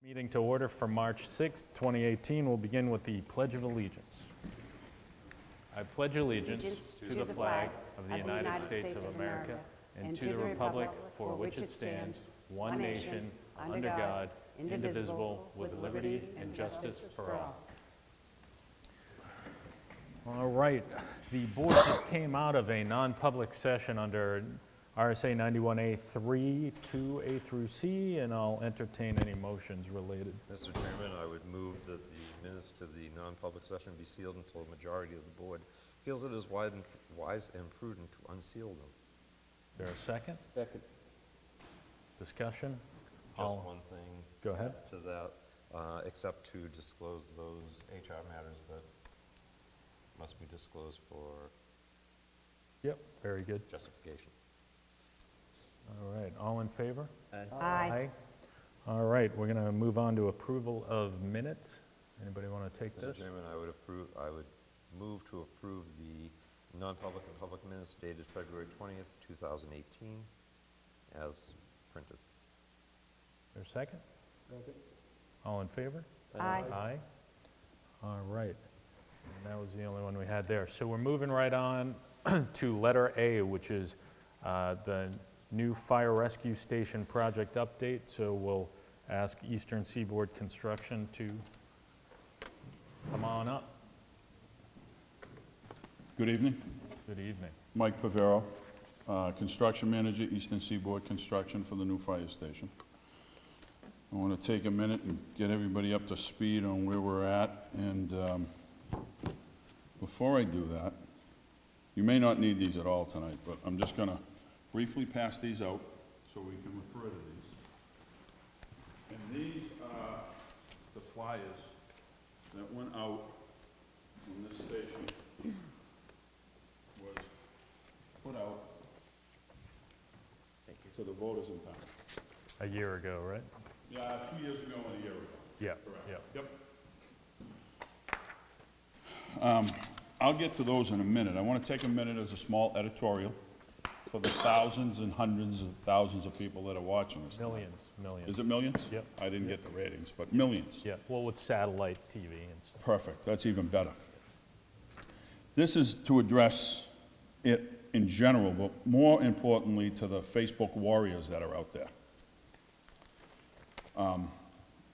Meeting to order for March 6, 2018. We'll begin with the Pledge of Allegiance. I pledge allegiance to the flag of the United States of America and to the republic for which it stands, one nation, under God, indivisible, with liberty and justice for all. All right. The board just came out of a non-public session under RSA 91A3, 2A through C, and I'll entertain any motions related. Mr. Chairman, I would move that the minutes to the non-public session be sealed until a majority of the board feels it is wise and prudent to unseal them. Is there a second? Second. Discussion? Just one thing. Go ahead. To that, except to disclose those HR matters that must be disclosed for Yep, very good. justification. All right, all in favor? Aye. All right, we're going to move on to approval of minutes. Anybody want to take Mr. this? Chairman, I would move to approve the non-public and public minutes dated February 20th, 2018, as printed. Is there a second? Second. All in favor? Aye. Aye. All right, and that was the only one we had there. So we're moving right on to letter A, which is the new fire rescue station project update. So we'll ask Eastern Seaboard Construction to come on up. Good evening. Good evening. Mike Pavero, Construction Manager, Eastern Seaboard Construction for the new fire station. I want to take a minute and get everybody up to speed on where we're at. And before I do that, you may not need these at all tonight, but I'm just going to briefly pass these out so we can refer to these. And these are the flyers that went out when this station was put out to the voters in town. A year ago, right? Yeah, 2 years ago and a year ago. Yeah. Correct. Yep. Yep. I'll get to those in a minute. I want to take a minute as a small editorial for the thousands and hundreds of thousands of people that are watching this. Millions. Is it millions? Yep. I didn't get the ratings, but millions. Yeah, well, with satellite TV and stuff. Perfect. That's even better. This is to address it in general, but more importantly to the Facebook warriors that are out there.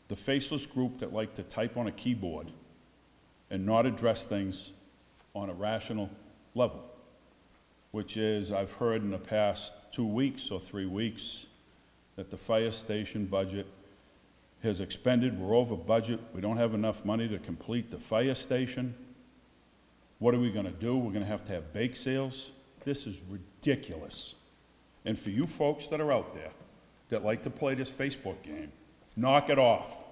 The faceless group that like to type on a keyboard and not address things on a rational level, which is, I've heard in the past 2 weeks or 3 weeks that the fire station budget has expended, we're over budget, we don't have enough money to complete the fire station. What are we gonna do? We're gonna have to have bake sales? This is ridiculous. And for you folks that are out there that like to play this Facebook game, knock it off.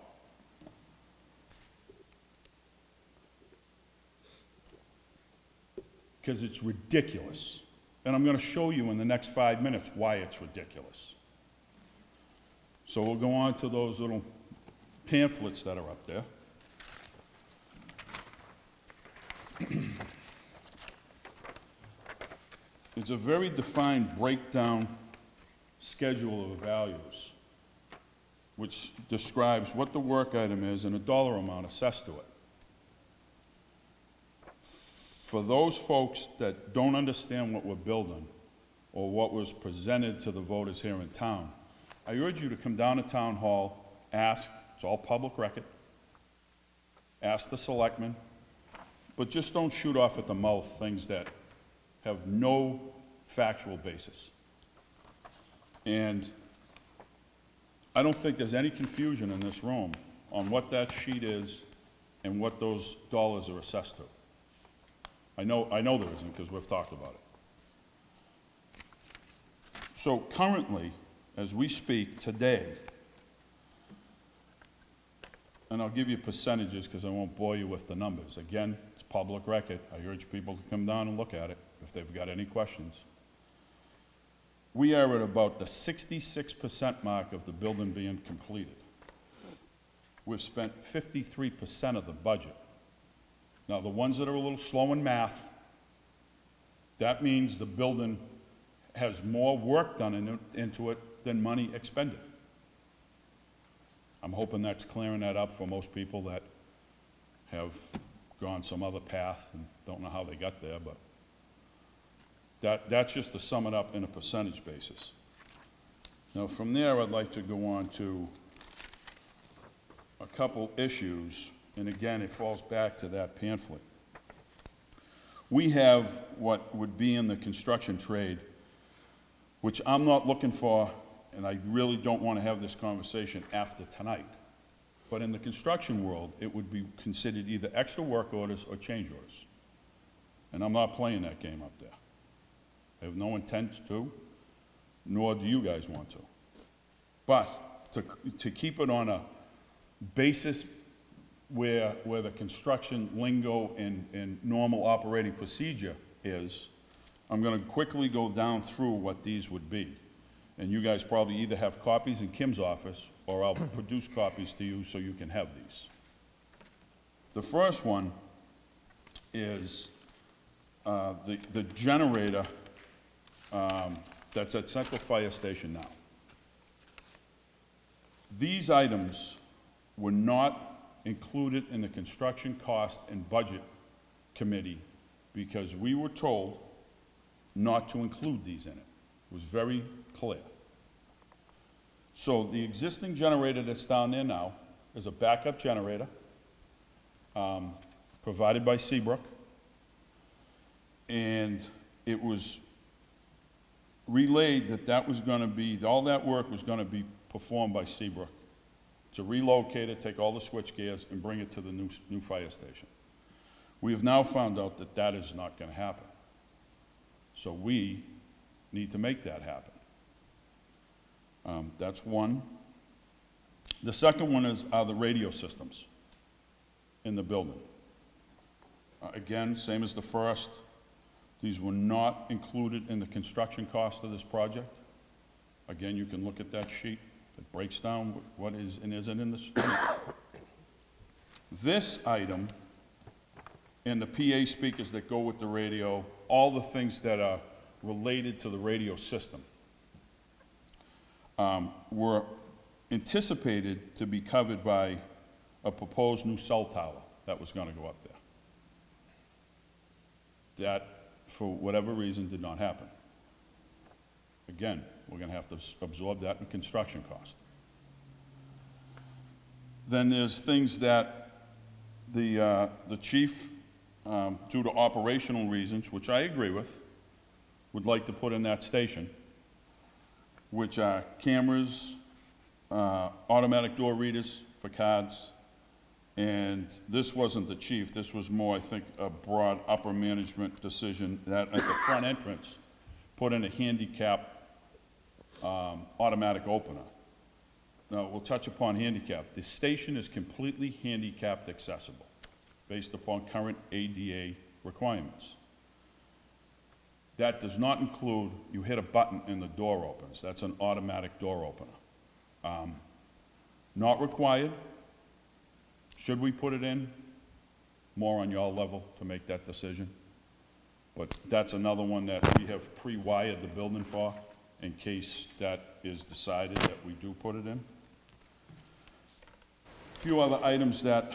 Because it's ridiculous. And I'm going to show you in the next 5 minutes why it's ridiculous. So we'll go on to those little pamphlets that are up there. It's a very defined breakdown schedule of values, which describes what the work item is and a dollar amount assessed to it. For those folks that don't understand what we're building or what was presented to the voters here in town, I urge you to come down to Town Hall, ask, it's all public record, ask the selectmen, but just don't shoot off at the mouth things that have no factual basis. And I don't think there's any confusion in this room on what that sheet is and what those dollars are assessed to. I know there isn't, because we've talked about it. So currently, as we speak today, and I'll give you percentages because I won't bore you with the numbers. Again, it's public record. I urge people to come down and look at it if they've got any questions. We are at about the 66% mark of the building being completed. We've spent 53% of the budget. Now, the ones that are a little slow in math, that means the building has more work done into it than money expended. I'm hoping that's clearing that up for most people that have gone some other path and don't know how they got there, but that's just to sum it up in a percentage basis. Now, from there, I'd like to go on to a couple issues, and again, it falls back to that pamphlet. We have what would be in the construction trade, which I'm not looking for, and I really don't want to have this conversation after tonight. But in the construction world, it would be considered either extra work orders or change orders. And I'm not playing that game up there. I have no intent to, nor do you guys want to. But to keep it on a basis where the construction lingo and normal operating procedure is, I'm going to quickly go down through what these would be. And you guys probably either have copies in Kim's office, or I'll produce copies to you so you can have these. The first one is the generator that's at Central Fire Station now. These items were not included in the construction cost and budget committee because we were told not to include these in it. It was very clear. So the existing generator that's down there now is a backup generator provided by Seabrook, and it was relayed that that was going to be, all that work was going to be performed by Seabrook to relocate it, take all the switch gears, and bring it to the new fire station. We have now found out that that is not going to happen. So we need to make that happen. That's one. The second one are the radio systems in the building. Again, same as the first. These were not included in the construction cost of this project. Again, you can look at that sheet. It breaks down what is and isn't in the street. This item and the PA speakers that go with the radio, all the things that are related to the radio system, were anticipated to be covered by a proposed new cell tower that was going to go up there. That, for whatever reason, did not happen. Again, we're going to have to absorb that in construction cost. Then there's things that the chief, due to operational reasons, which I agree with, would like to put in that station, which are cameras, automatic door readers for cards, and this wasn't the chief, this was more, I think, a broad upper management decision that at the front entrance, put in a handicap automatic opener. Now, we'll touch upon handicap. The station is completely handicapped accessible based upon current ADA requirements. That does not include, you hit a button and the door opens. That's an automatic door opener. Not required. Should we put it in? More on your level to make that decision. But that's another one that we have pre-wired the building for in case that is decided that we do put it in. A few other items that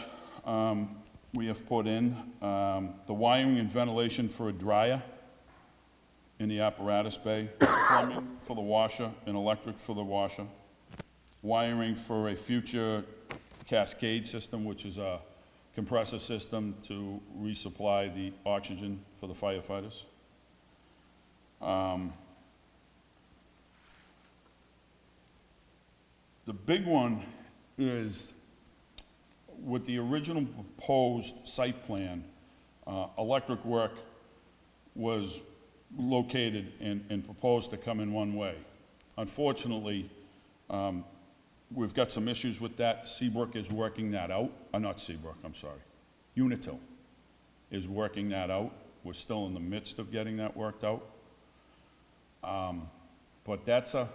we have put in. The wiring and ventilation for a dryer in the apparatus bay, plumbing for the washer and electric for the washer, wiring for a future cascade system, which is a compressor system to resupply the oxygen for the firefighters. The big one is with the original proposed site plan, electric work was located and proposed to come in one way. Unfortunately, we've got some issues with that. Seabrook is working that out. Not Seabrook, I'm sorry. Unitil is working that out. We're still in the midst of getting that worked out. But that's a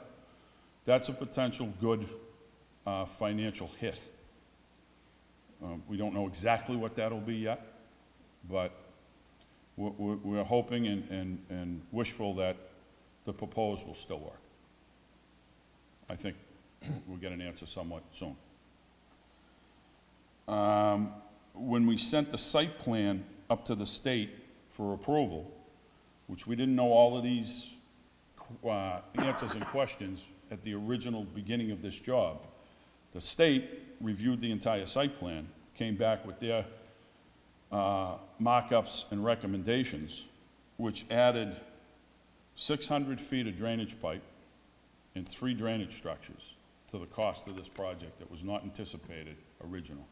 potential good financial hit. We don't know exactly what that'll be yet, but we're hoping and wishful that the proposed will still work. I think we'll get an answer somewhat soon. when we sent the site plan up to the state for approval, which we didn't know all of these answers and questions at the original beginning of this job, the state reviewed the entire site plan, came back with their markups and recommendations, which added 600 feet of drainage pipe and 3 drainage structures to the cost of this project that was not anticipated originally.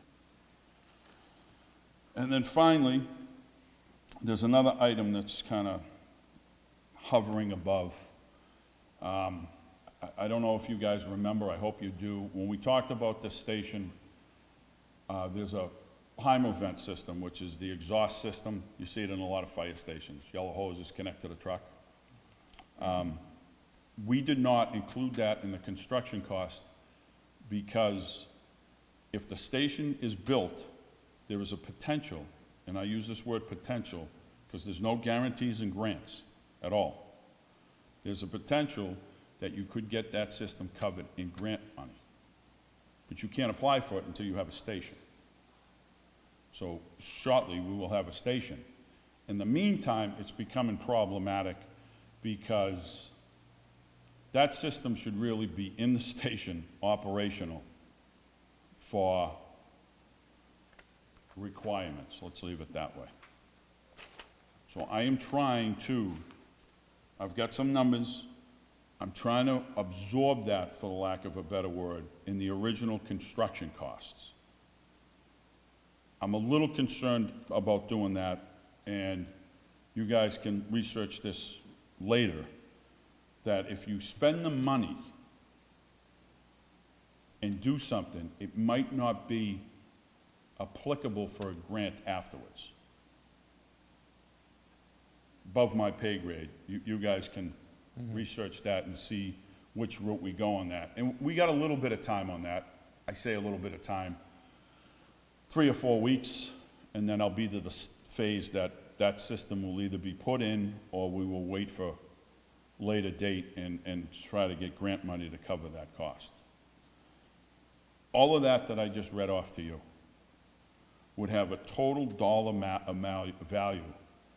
And then finally, there's another item that's kind of hovering above. I don't know if you guys remember, I hope you do. When we talked about this station, there's a Hymo vent system, which is the exhaust system. You see it in a lot of fire stations. Yellow hoses connect to the truck. We did not include that in the construction cost because if the station is built, there is a potential, and I use this word potential because there's no guarantees and grants at all. There's a potential that you could get that system covered in grant money, but you can't apply for it until you have a station. So shortly, we will have a station. In the meantime, it's becoming problematic because that system should really be in the station, operational, for requirements. Let's leave it that way. So I am trying to, I've got some numbers, I'm trying to absorb that, for the lack of a better word, in the original construction costs. I'm a little concerned about doing that, and you guys can research this later, that if you spend the money and do something, it might not be applicable for a grant afterwards. Above my pay grade, you guys can research that and see which route we go on that. And we got a little bit of time on that. I say a little bit of time, 3 or 4 weeks, and then I'll be to the phase that that system will either be put in or we will wait for a later date and try to get grant money to cover that cost. All of that I just read off to you would have a total dollar value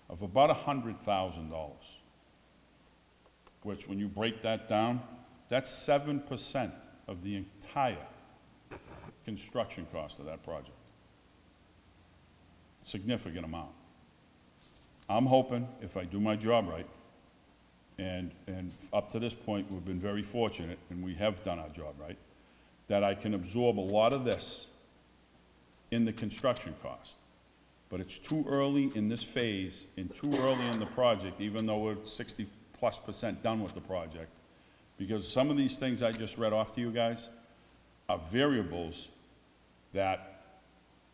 of about $100,000, which when you break that down, that's 7% of the entire construction cost of that project. Significant amount. I'm hoping, if I do my job right, and up to this point, we've been very fortunate, and we have done our job right, that I can absorb a lot of this in the construction cost. But it's too early in this phase and too early in the project, even though we're 60+% done with the project, because some of these things I just read off to you guys are variables that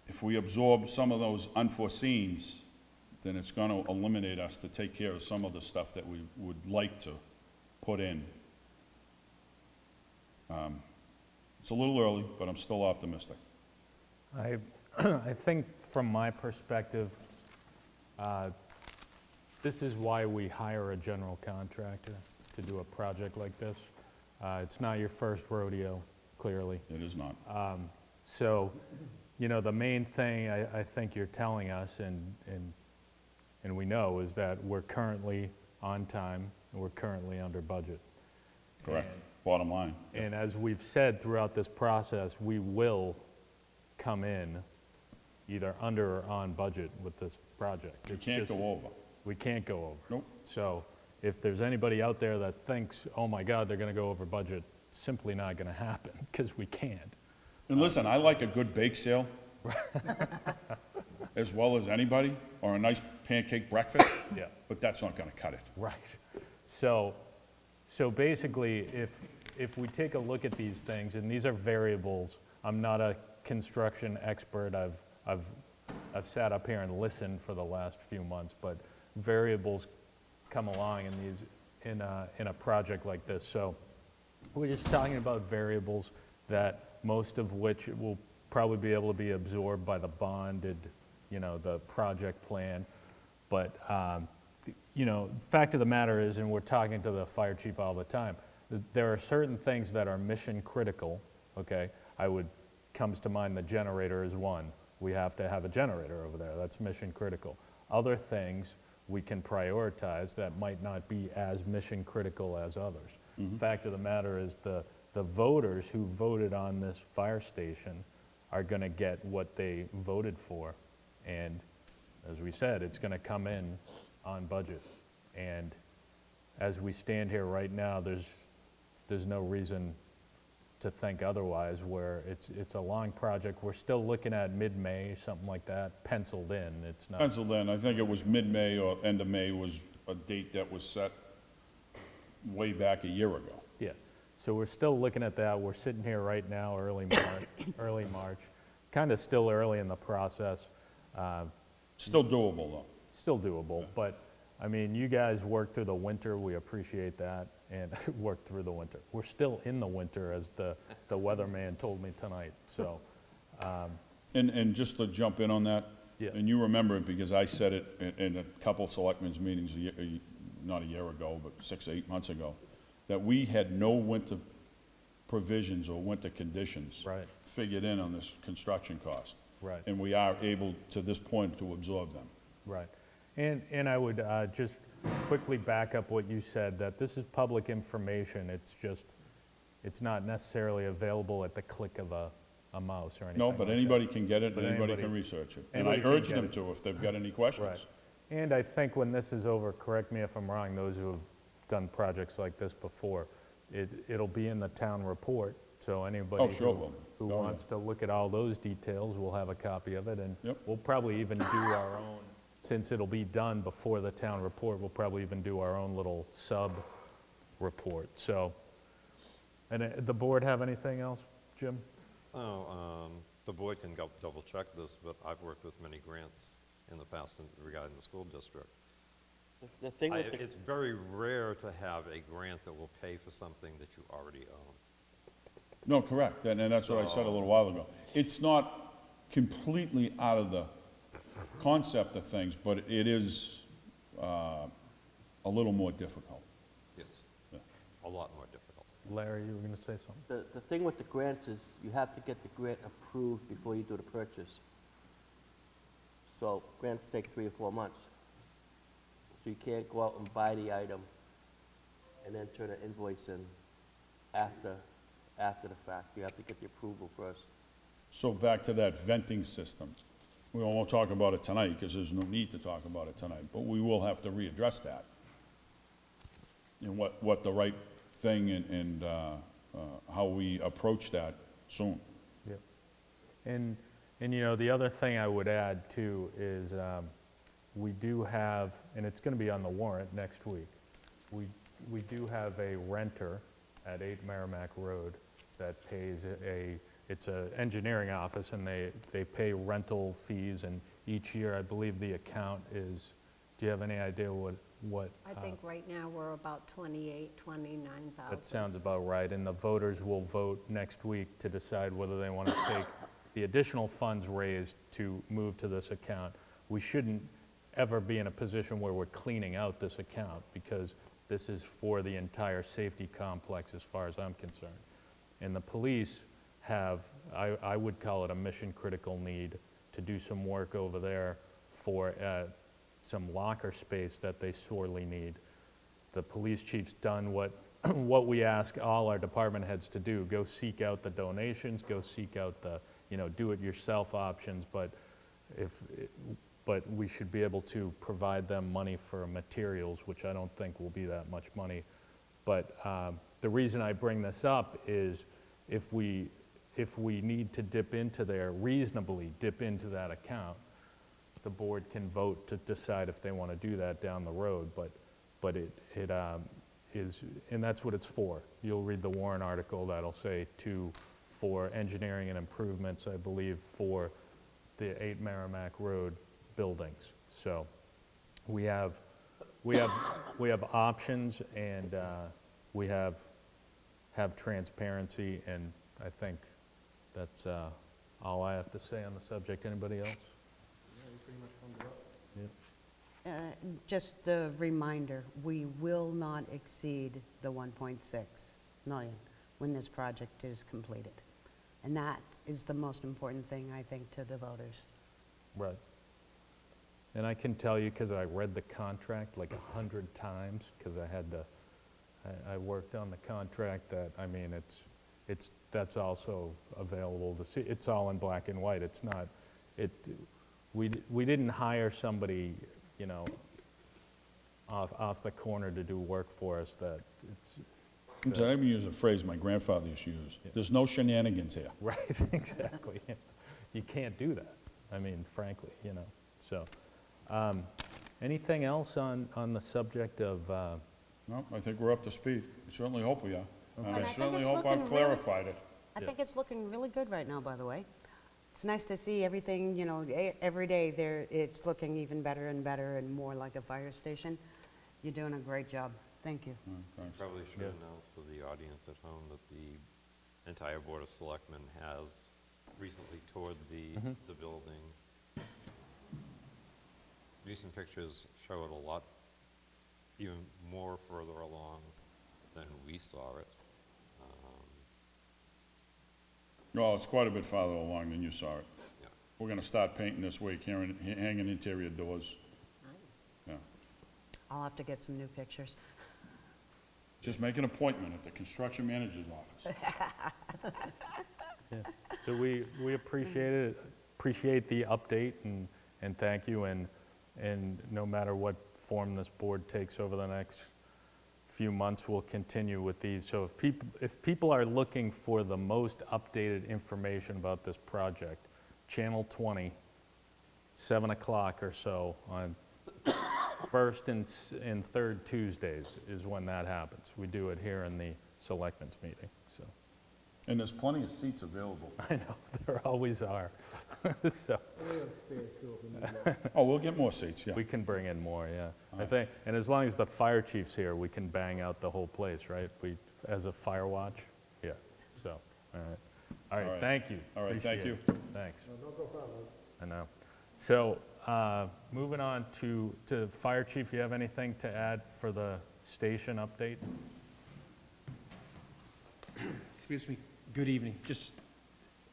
if we absorb some of those unforeseens, then it's going to eliminate us to take care of some of the stuff that we would like to put in. It's a little early, but I'm still optimistic. I think from my perspective, this is why we hire a general contractor to do a project like this. It's not your first rodeo, clearly. It is not. So, you know, the main thing I think you're telling us, and we know, is that we're currently on time and we're currently under budget. Correct. Bottom line. And as we've said throughout this process, we will come in either under or on budget with this project. We can't go over. We can't go over. Nope. So if there's anybody out there that thinks, oh my God, they're going to go over budget, simply not going to happen, because we can't. And listen, I like a good bake sale as well as anybody, or a nice pancake breakfast, Yeah. but that's not going to cut it. Right. So basically, if we take a look at these things, and these are variables, I'm not a construction expert. I've sat up here and listened for the last few months, but variables come along in a project like this. So we're just talking about variables that most of which will probably be able to be absorbed by the bonded, you know, the project plan. But, you know, fact of the matter is, and we're talking to the fire chief all the time, there are certain things that are mission critical, okay? Comes to mind the generator is one. we have to have a generator over there. That's mission critical. Other things we can prioritize that might not be as mission critical as others. Fact of the matter is the voters who voted on this fire station are going to get what they voted for. And as we said, it's going to come in on budget. And as we stand here right now, there's no reason to think otherwise, where it's a long project. We're still looking at mid-May, something like that, penciled in. It's not. Penciled in, I think it was mid-May or end of May was a date that was set way back a year ago. Yeah, so we're still looking at that. We're sitting here right now, early March, kind of still early in the process. Still doable, though. Still doable, but I mean, you guys worked through the winter. We appreciate that, and worked through the winter. We're still in the winter, as the weatherman told me tonight. So, And just to jump in on that, Yeah. and you remember it because I said it in a couple of selectmen's meetings, not a year ago, but 6 or 8 months ago, that we had no winter provisions or winter conditions Right. figured in on this construction cost. Right. And we are able, to this point, to absorb them. right. And I would just quickly back up what you said, that this is public information. It's not necessarily available at the click of a mouse or anything. No, but like anybody can get it, But and anybody anybody- can research it. And I anybody can urge get them it. to if they've got any that. questions. Right. And I think when this is over, correct me if I'm wrong, those who have done projects like this before, it'll be in the town report, so anybody Oh, sure it will. who Oh, yeah. wants to look at all those details will have a copy of it, and Yep. we'll probably even do our own, since it'll be done before the town report, we'll probably even do our own little sub-report, so. And the board have anything else, Jim? The board can go double check this, but I've worked with many grants in the past regarding the school district. The thing with the, It's very rare to have a grant that will pay for something that you already own. No, correct, and that's what I said a little while ago. It's not completely out of the concept of things, but it is a little more difficult. Yes, Yeah. a lot more difficult. Larry, you were going to say something? the thing with the grants is you have to get the grant approved before you do the purchase. So grants take 3 or 4 months. So you can't go out and buy the item and then turn an invoice in after the fact. You have to get the approval first. So back to that venting system. We won't talk about it tonight, because there's no need to talk about it tonight, but we will have to readdress that. And what the right thing and how we approach that soon. Yep. And you know, the other thing I would add too is we do have, and it's going to be on the warrant next week, we do have a renter at 8 Merrimack Road that pays it's an engineering office, and they pay rental fees, and each year, I believe the account is, do you have any idea what? I think right now we're about 28, 29,000. That sounds about right, and the voters will vote next week to decide whether they want to take the additional funds raised to move to this account. We shouldn't ever be in a position where we're cleaning out this account, because this is for the entire safety complex as far as I'm concerned. And the police have, I would call it a mission-critical need to do some work over there for some locker space that they sorely need. The police chief's done what we ask all our department heads to do: go seek out the donations, go seek out the do-it-yourself options. But we should be able to provide them money for materials, which I don't think will be that much money. But the reason I bring this up is if we need to dip into there, reasonably dip into that account, the board can vote to decide if they want to do that down the road, but it is, and that's what it's for. You'll read the warrant article that'll say for engineering and improvements, I believe, for the 8 Merrimack Road buildings. So we have options, and we have transparency, and I think that's all I have to say on the subject. Anybody else? Just a reminder, we will not exceed the 1.6 million when this project is completed. And that is the most important thing, I think, to the voters. Right. And I can tell you, because I read the contract like 100 times, because I had to, I worked on the contract, that, I mean, that's also available to see. It's all in black and white. It's not, we didn't hire somebody, you know, off the corner to do work for us that it's, So I'm using a phrase my grandfather used to use. There's no shenanigans here. right, exactly. You can't do that, I mean, frankly, you know, so. Anything else on the subject of, No, I think we're up to speed. I certainly hope we are. And And I I think certainly it's hope looking I've really- clarified it. I think it's looking really good right now, by the way. It's nice to see everything, you know, every day there, it's looking even better and more like a fire station. You're doing a great job. Thank you. Thanks. Probably should Yeah. announce for the audience at home that the entire Board of Selectmen has recently toured the building. Recent pictures show it a lot, even more further along than we saw it. No, it's quite a bit farther along than you saw it. Yeah. We're gonna start painting this week, hanging interior doors. Nice. Yeah. I'll have to get some new pictures. Just make an appointment at the construction manager's office. yeah. So we appreciate it, appreciate the update, and thank you, and no matter what form this board takes over the next few months, we'll continue with these. So if people are looking for the most updated information about this project, Channel 20, 7 o'clock or so on first and third Tuesdays is when that happens. We do it here in the Selectmen's meeting, so. And there's plenty of seats available. I know, there always are. So, Oh, we'll get more seats, yeah. we can bring in more, yeah. I think, and as long as the fire chief's here, we can bang out the whole place, right? As a fire watch, yeah, so, all right. All All right, right. thank you. All right, thank Appreciate it. Thanks. I know. So, moving on to Fire Chief, you have anything to add for the station update? Excuse me. Good evening. Just,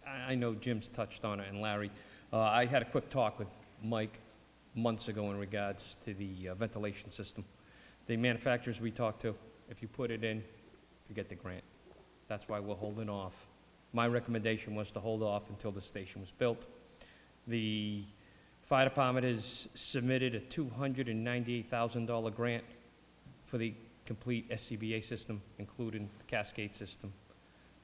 I know Jim's touched on it, and Larry. I had a quick talk with Mike months ago in regards to the ventilation system. The manufacturers we talked to, if you put it in, forget the grant. That's why we're holding off. My recommendation was to hold off until the station was built. The fire department has submitted a $298,000 grant for the complete SCBA system, including the cascade system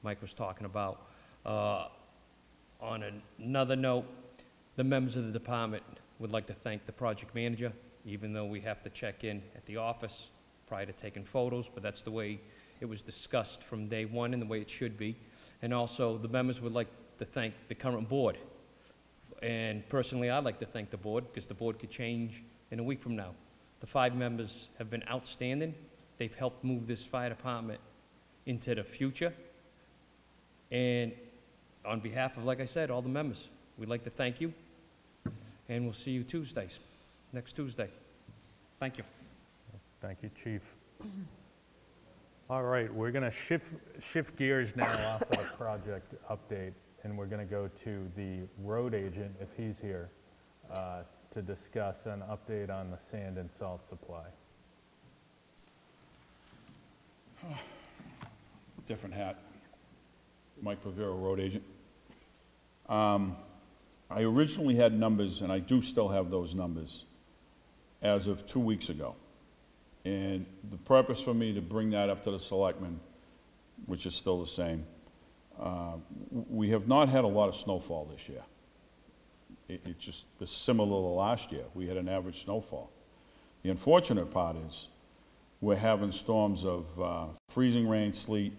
Mike was talking about. On another note, the members of the department would like to thank the project manager, even though we have to check in at the office prior to taking photos, but that's the way it was discussed from day one and the way it should be. And also, the members would like to thank the current board. And personally, I'd like to thank the board, because the board could change in a week from now. The 5 members have been outstanding. They've helped move this fire department into the future. And on behalf of, like I said, all the members, we'd like to thank you, and we'll see you next Tuesday. Thank you. Thank you, Chief. All right, we're going to shift gears now off of the project update, and we're going to go to the road agent, if he's here, to discuss an update on the sand and salt supply. Different hat. Mike Pavero, road agent. I originally had numbers, and I do still have those numbers, as of 2 weeks ago. And the purpose for me to bring that up to the selectmen, which is still the same, we have not had a lot of snowfall this year. It just is similar to last year. We had an average snowfall. The unfortunate part is we're having storms of freezing rain, sleet,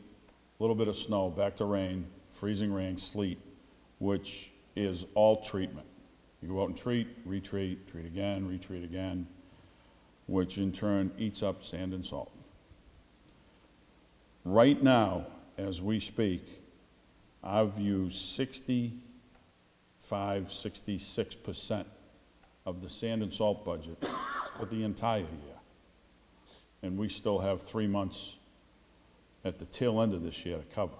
a little bit of snow, back to rain, freezing rain, sleet, which is all treatment. You go out and treat, retreat, treat again, which in turn eats up sand and salt. Right now, as we speak, I've used 66% of the sand and salt budget for the entire year. And we still have 3 months at the tail end of this year to cover.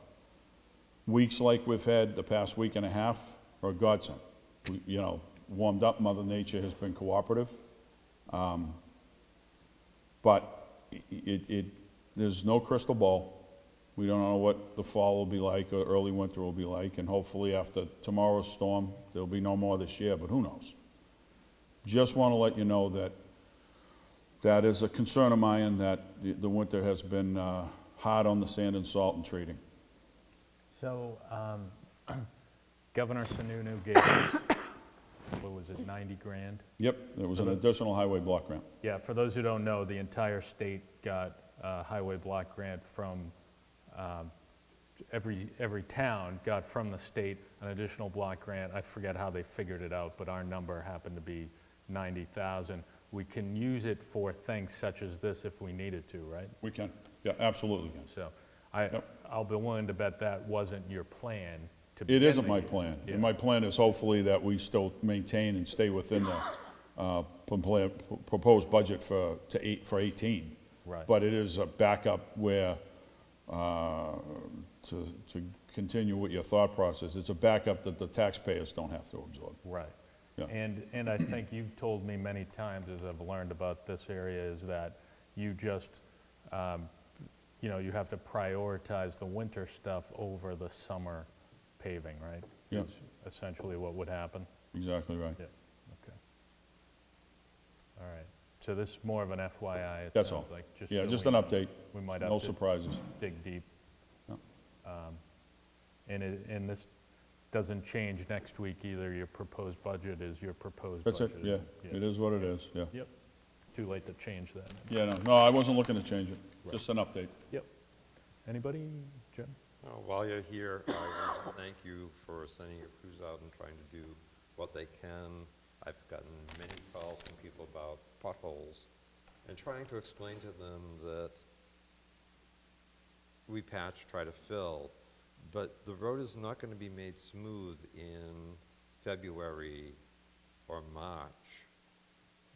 weeks like we've had the past week and a half are a godsend. You know, warmed up, Mother Nature has been cooperative. But there's no crystal ball. We don't know what the fall will be like or early winter will be like, and hopefully after tomorrow's storm, there'll be no more this year, but who knows? Just want to let you know that that is a concern of mine, that the winter has been hard on the sand and salt and treating. So, Governor Sununu gave us, what was it, 90 grand? Yep, there was an additional highway block grant. Yeah, for those who don't know, the entire state got a highway block grant from, every town got from the state an additional block grant. I forget how they figured it out, but our number happened to be 90,000. We can use it for things such as this if we needed to, right? We can, yeah, absolutely can. So Yep. I'll be willing to bet that wasn't your plan to It begin isn't the my year. plan. Yeah. And my plan is hopefully that we still maintain and stay within the proposed budget for 18. Right. But it is a backup where, to continue with your thought process, it's a backup that the taxpayers don't have to absorb. Right. Yeah. And I think you've told me many times as I've learned about this area is that you just, you know, you have to prioritize the winter stuff over the summer paving, right? Yeah. Is essentially what would happen. Exactly right. Yeah, okay. All right. So this is more of an FYI, it That's sounds all. like. Yeah, so just we an know. update. We might No have to surprises. dig deep. No. And this doesn't change next week either. Your proposed budget is your proposed That's budget. it, yeah. It is what it is, yeah. Yep. Too late to change that. Yeah, no, I wasn't looking to change it. Right. Just an update. Yep. Anybody? Jim? While you're here, I want to thank you for sending your crews out and trying to do what they can. I've gotten many calls from people about potholes and trying to explain to them that we patch, try to fill, but the road is not going to be made smooth in February or March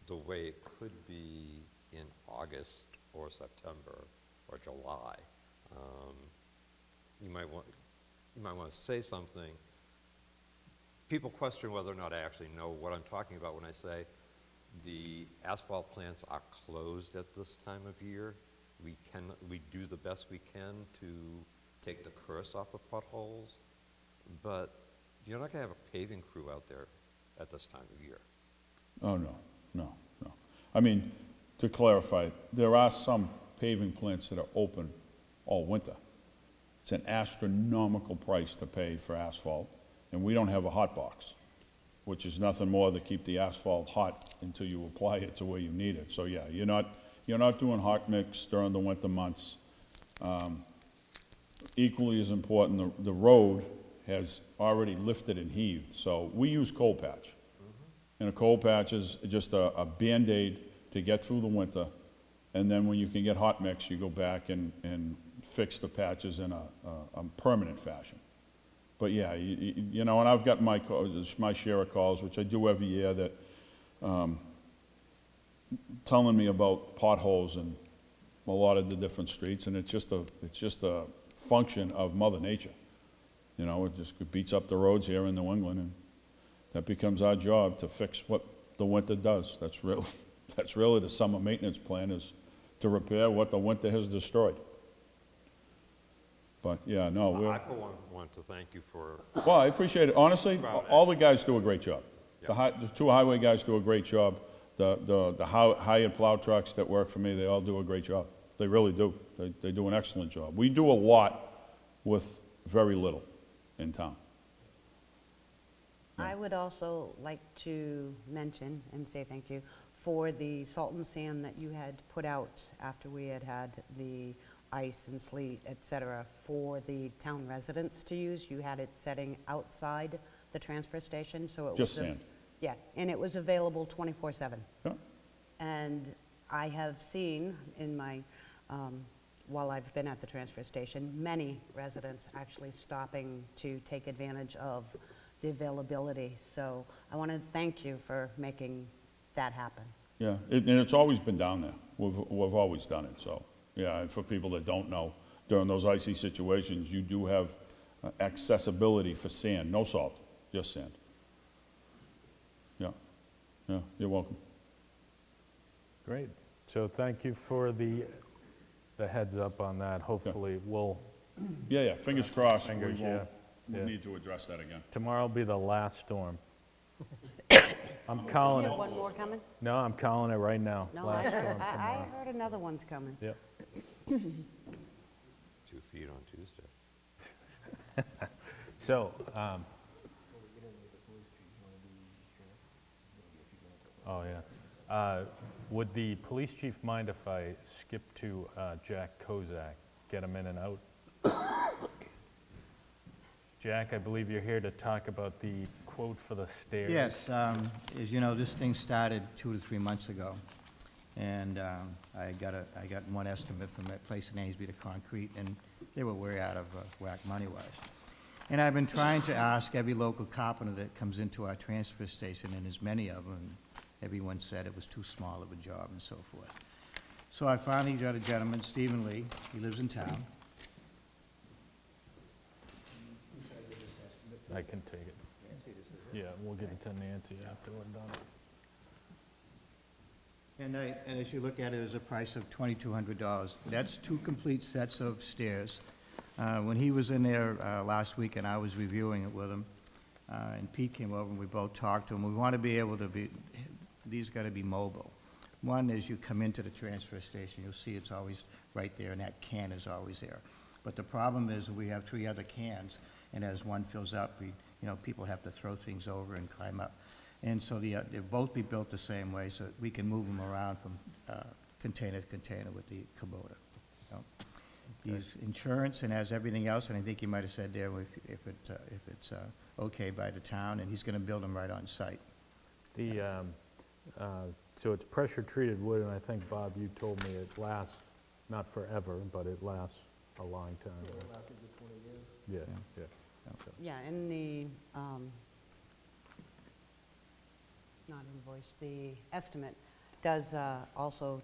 the way it could be in August or September or July. You might want to say something. People question whether or not I actually know what I'm talking about when I say the asphalt plants are closed at this time of year. We do the best we can to take the curse off of potholes, but you're not going to have a paving crew out there at this time of year. Oh, no. I mean, to clarify, there are some paving plants that are open all winter. It's an astronomical price to pay for asphalt, and we don't have a hot box, which is nothing more to keep the asphalt hot until you apply it to where you need it. So yeah, you're not doing hot mix during the winter months. Equally as important, the road has already lifted and heaved, so we use cold patch. And a cold patch is just a Band-Aid to get through the winter, and then when you can get hot mix, you go back and fix the patches in a permanent fashion. But yeah, you know, and I've got my share of calls, which I do every year, that telling me about potholes in a lot of the different streets, and it's just a function of Mother Nature. You know, it just beats up the roads here in New England, and that becomes our job to fix what the winter does. That's really the summer maintenance plan, is to repair what the winter has destroyed. But yeah, no, I for one want to thank you for. Well, I appreciate it. Honestly, all the guys do a great job. The two highway guys do a great job. The hired plow trucks that work for me, they all do a great job. They really do. They do an excellent job. We do a lot with very little in town. I would also like to mention and say thank you for the salt and sand that you had put out after we had the ice and sleet, et cetera, for the town residents to use. You had it setting outside the transfer station, so it was... Just sand. Yeah, and it was available 24/7. Yeah. And I have seen in my, while I've been at the transfer station, many residents actually stopping to take advantage of the availability. So I want to thank you for making that happen. Yeah, and it's always been down there. We've always done it, so, yeah, and for people that don't know, during those icy situations, you do have accessibility for sand, no salt, just sand. Yeah, yeah, you're welcome. Great. So thank you for the heads up on that. Hopefully, we'll, Yeah, fingers crossed, we Fingers, won't, yeah, we'll yeah. need to address that again. tomorrow will be the last storm. I'm calling You have it. one more coming? No, I'm calling it right now. No, Last storm I tomorrow. heard another one's coming. Yep. 2 feet on Tuesday. So, oh, yeah. Would the police chief mind if I skip to Jack Kozak, get him in and out? Jack, I believe you're here to talk about the quote for the stairs. Yes, as you know, this thing started 2 to 3 months ago, and I got one estimate from that place in Amesbury, the concrete, and they were way out of whack money-wise. And I've been trying to ask every local carpenter that comes into our transfer station, and there's many of them, and everyone said it was too small of a job and so forth. So I finally got a gentleman, Stephen Lee, he lives in town. I can take it. Yeah, we'll give it to Nancy after we're done. And as you look at it, there's a price of $2,200. That's 2 complete sets of stairs. When he was in there last week and I was reviewing it with him, and Pete came over and we both talked to him, we want to be able to be, these got to be mobile. One is you come into the transfer station, you'll see it's always right there and that can is always there. But the problem is we have 3 other cans, and as one fills up, people have to throw things over and climb up. And so they'll both be built the same way, so we can move them around from container to container with the Kubota. He's insurance and has everything else, and I think you might have said there if it's okay by the town, and he's going to build them right on site. The, so it's pressure-treated wood, and I think, Bob, you told me it lasts, not forever, but it lasts a long time. It lasts a good 20 years. Yeah, yeah. So- Yeah, and the, not invoice, the estimate does also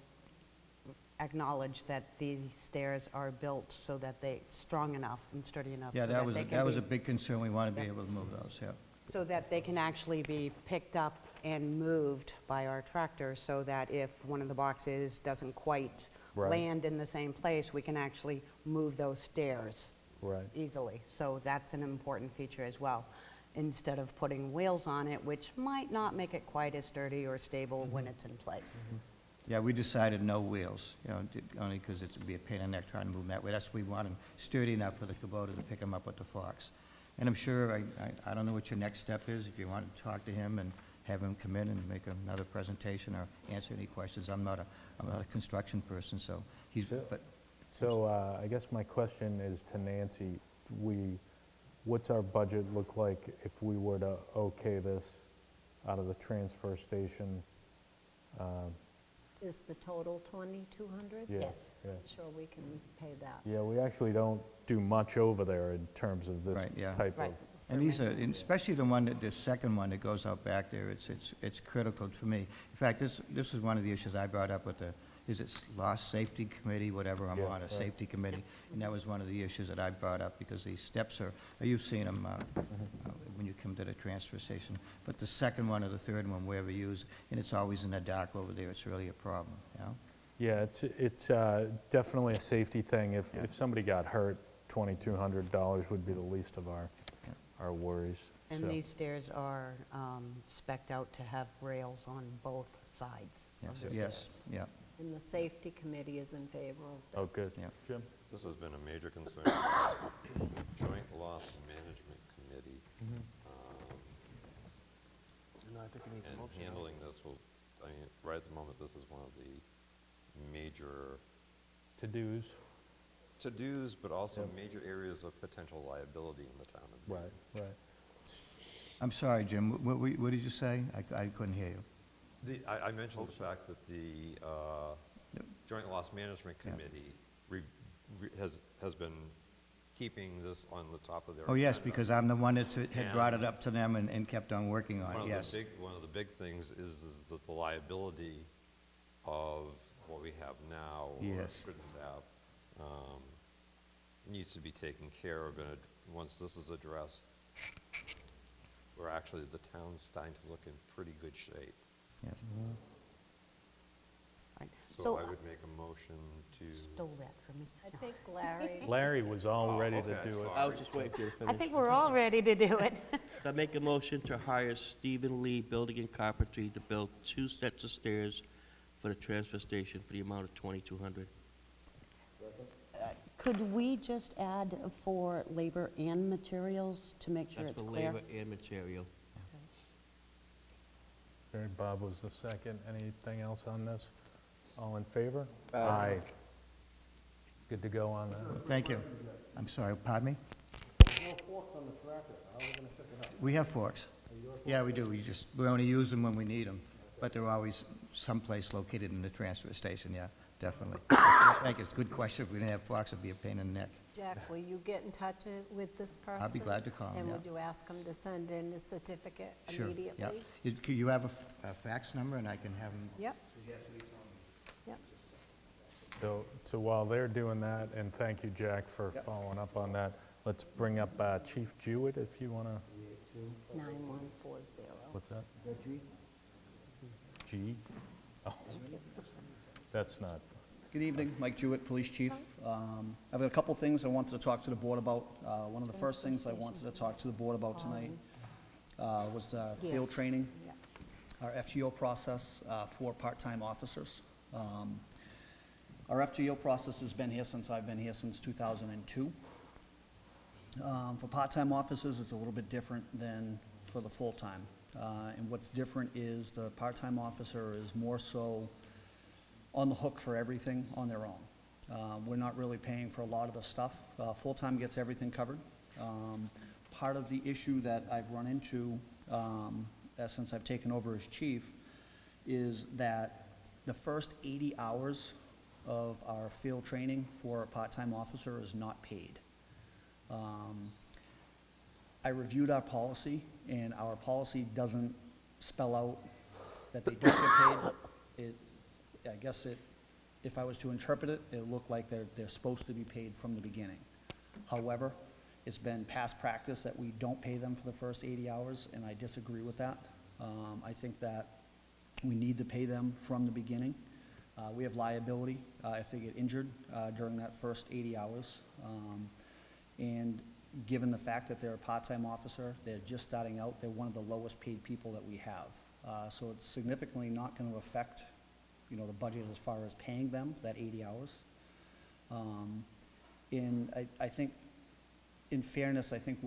acknowledge that these stairs are built so that they're strong enough and sturdy enough. Yeah, so that was, they can that was be- a big concern, we want to be Yeah. able to move those, yeah. So that they can actually be picked up and moved by our tractor, so that if one of the boxes doesn't quite Right. land in the same place, we can actually move those stairs Right. easily. So that's an important feature as well, instead of putting wheels on it, which might not make it quite as sturdy or stable when it's in place. Yeah, we decided no wheels, only because it'd be a pain in the neck trying to move them that way. That's what we want them sturdy enough for the Kubota to pick them up with the Fox. And I'm sure, I don't know what your next step is, if you want to talk to him and have him come in and make another presentation or answer any questions. I'm not a construction person, so he's, So- but So I guess my question is to Nancy, what's our budget look like if we were to okay this out of the transfer station? Is the total 2,200? Yeah, Yes. yeah. Sure, we can pay that. Yeah, we actually don't do much over there in terms of this Right, yeah. type Right. of, And these are, and especially the second one that goes out back there, it's critical for me. In fact, this is one of the issues I brought up with is it Lost Safety Committee, whatever, I'm Yeah, on, a right. safety committee, and that was one of the issues that I brought up, because these steps are, you've seen them when you come to the transfer station, but the second one or the third one, wherever you use, and it's always in the dark over there, it's really a problem, yeah, it's definitely a safety thing. If somebody got hurt, $2,200 would be the least of our worries. And So- these stairs are spec'd out to have rails on both sides of Yes, the yes, stairs. yeah, And the safety committee is in favor of this. Oh, good. yeah. Jim? This has been a major concern. Joint Loss Management Committee, No, I think you need a and motion. handling this will, right at the moment, this is one of the major To-dos? to-dos, but also Yep. major areas of potential liability in the town of Newton. Right. I'm sorry, Jim, what did you say? I couldn't hear you. I mentioned the fact that the Joint Loss Management Yeah. Committee has been keeping this on the top of their Oh, yes, agenda. because I'm the one that had brought it up to them and kept on working on it, yes. One of the big things is that the liability of what we have now, or Yes. shouldn't have, needs to be taken care of, and once this is addressed, where actually the town's starting to look in pretty good shape. Yes. Right. So I would make a motion to, Stole that from me. I think Larry, Larry was all ready to okay, do it. I was just waiting for you to I finish. think we're all ready to do it. So I make a motion to hire Stephen Lee Building and Carpentry to build 2 sets of stairs for the transfer station for the amount of $2,200. Could we just add for labor and materials to make sure That's it's for clear? labor and material. Okay, Bob was the second. Anything else on this? All in favor? Aye. Good to go on that. Thank you. I'm sorry, pardon me? We have forks. Yeah, we do. We only use them when we need them, but they're always someplace located in the transfer station, yeah, definitely. Thank you. It's a good question. If we didn't have forks, it'd be a pain in the neck. Jack, will you get in touch with this person? I'll be glad to call him, And yeah. would you ask him to send in the certificate Sure, immediately? yeah. Could you have a fax number, and I can have him? Yep. Yep. So while they're doing that, and thank you, Jack, for following up on that, let's bring up Chief Jewett if you want to, 9140. what's that? G? Oh, that's not, Good evening, Mike Jewett, Police Chief. I've got a couple things I wanted to talk to the board about. One of the first things I wanted to talk to the board about tonight was the field Yes. training, Yeah. our FTO process for part-time officers. Our FTO process has been here since I've been here since 2002. For part-time officers, it's a little bit different than for the full-time. And what's different is the part-time officer is more so on the hook for everything on their own. We're not really paying for a lot of the stuff. Full-time gets everything covered. Part of the issue that I've run into since I've taken over as chief is that the first 80 hours of our field training for a part-time officer is not paid. I reviewed our policy, and our policy doesn't spell out that they don't get paid. I guess if I was to interpret it, it looked like they're supposed to be paid from the beginning. However, it's been past practice that we don't pay them for the first 80 hours, and I disagree with that. I think that we need to pay them from the beginning. We have liability if they get injured during that first 80 hours. And given the fact that they're a part-time officer, they're just starting out, they're one of the lowest paid people that we have. So it's significantly not going to affect, the budget as far as paying them that 80 hours. And I think, in fairness, I think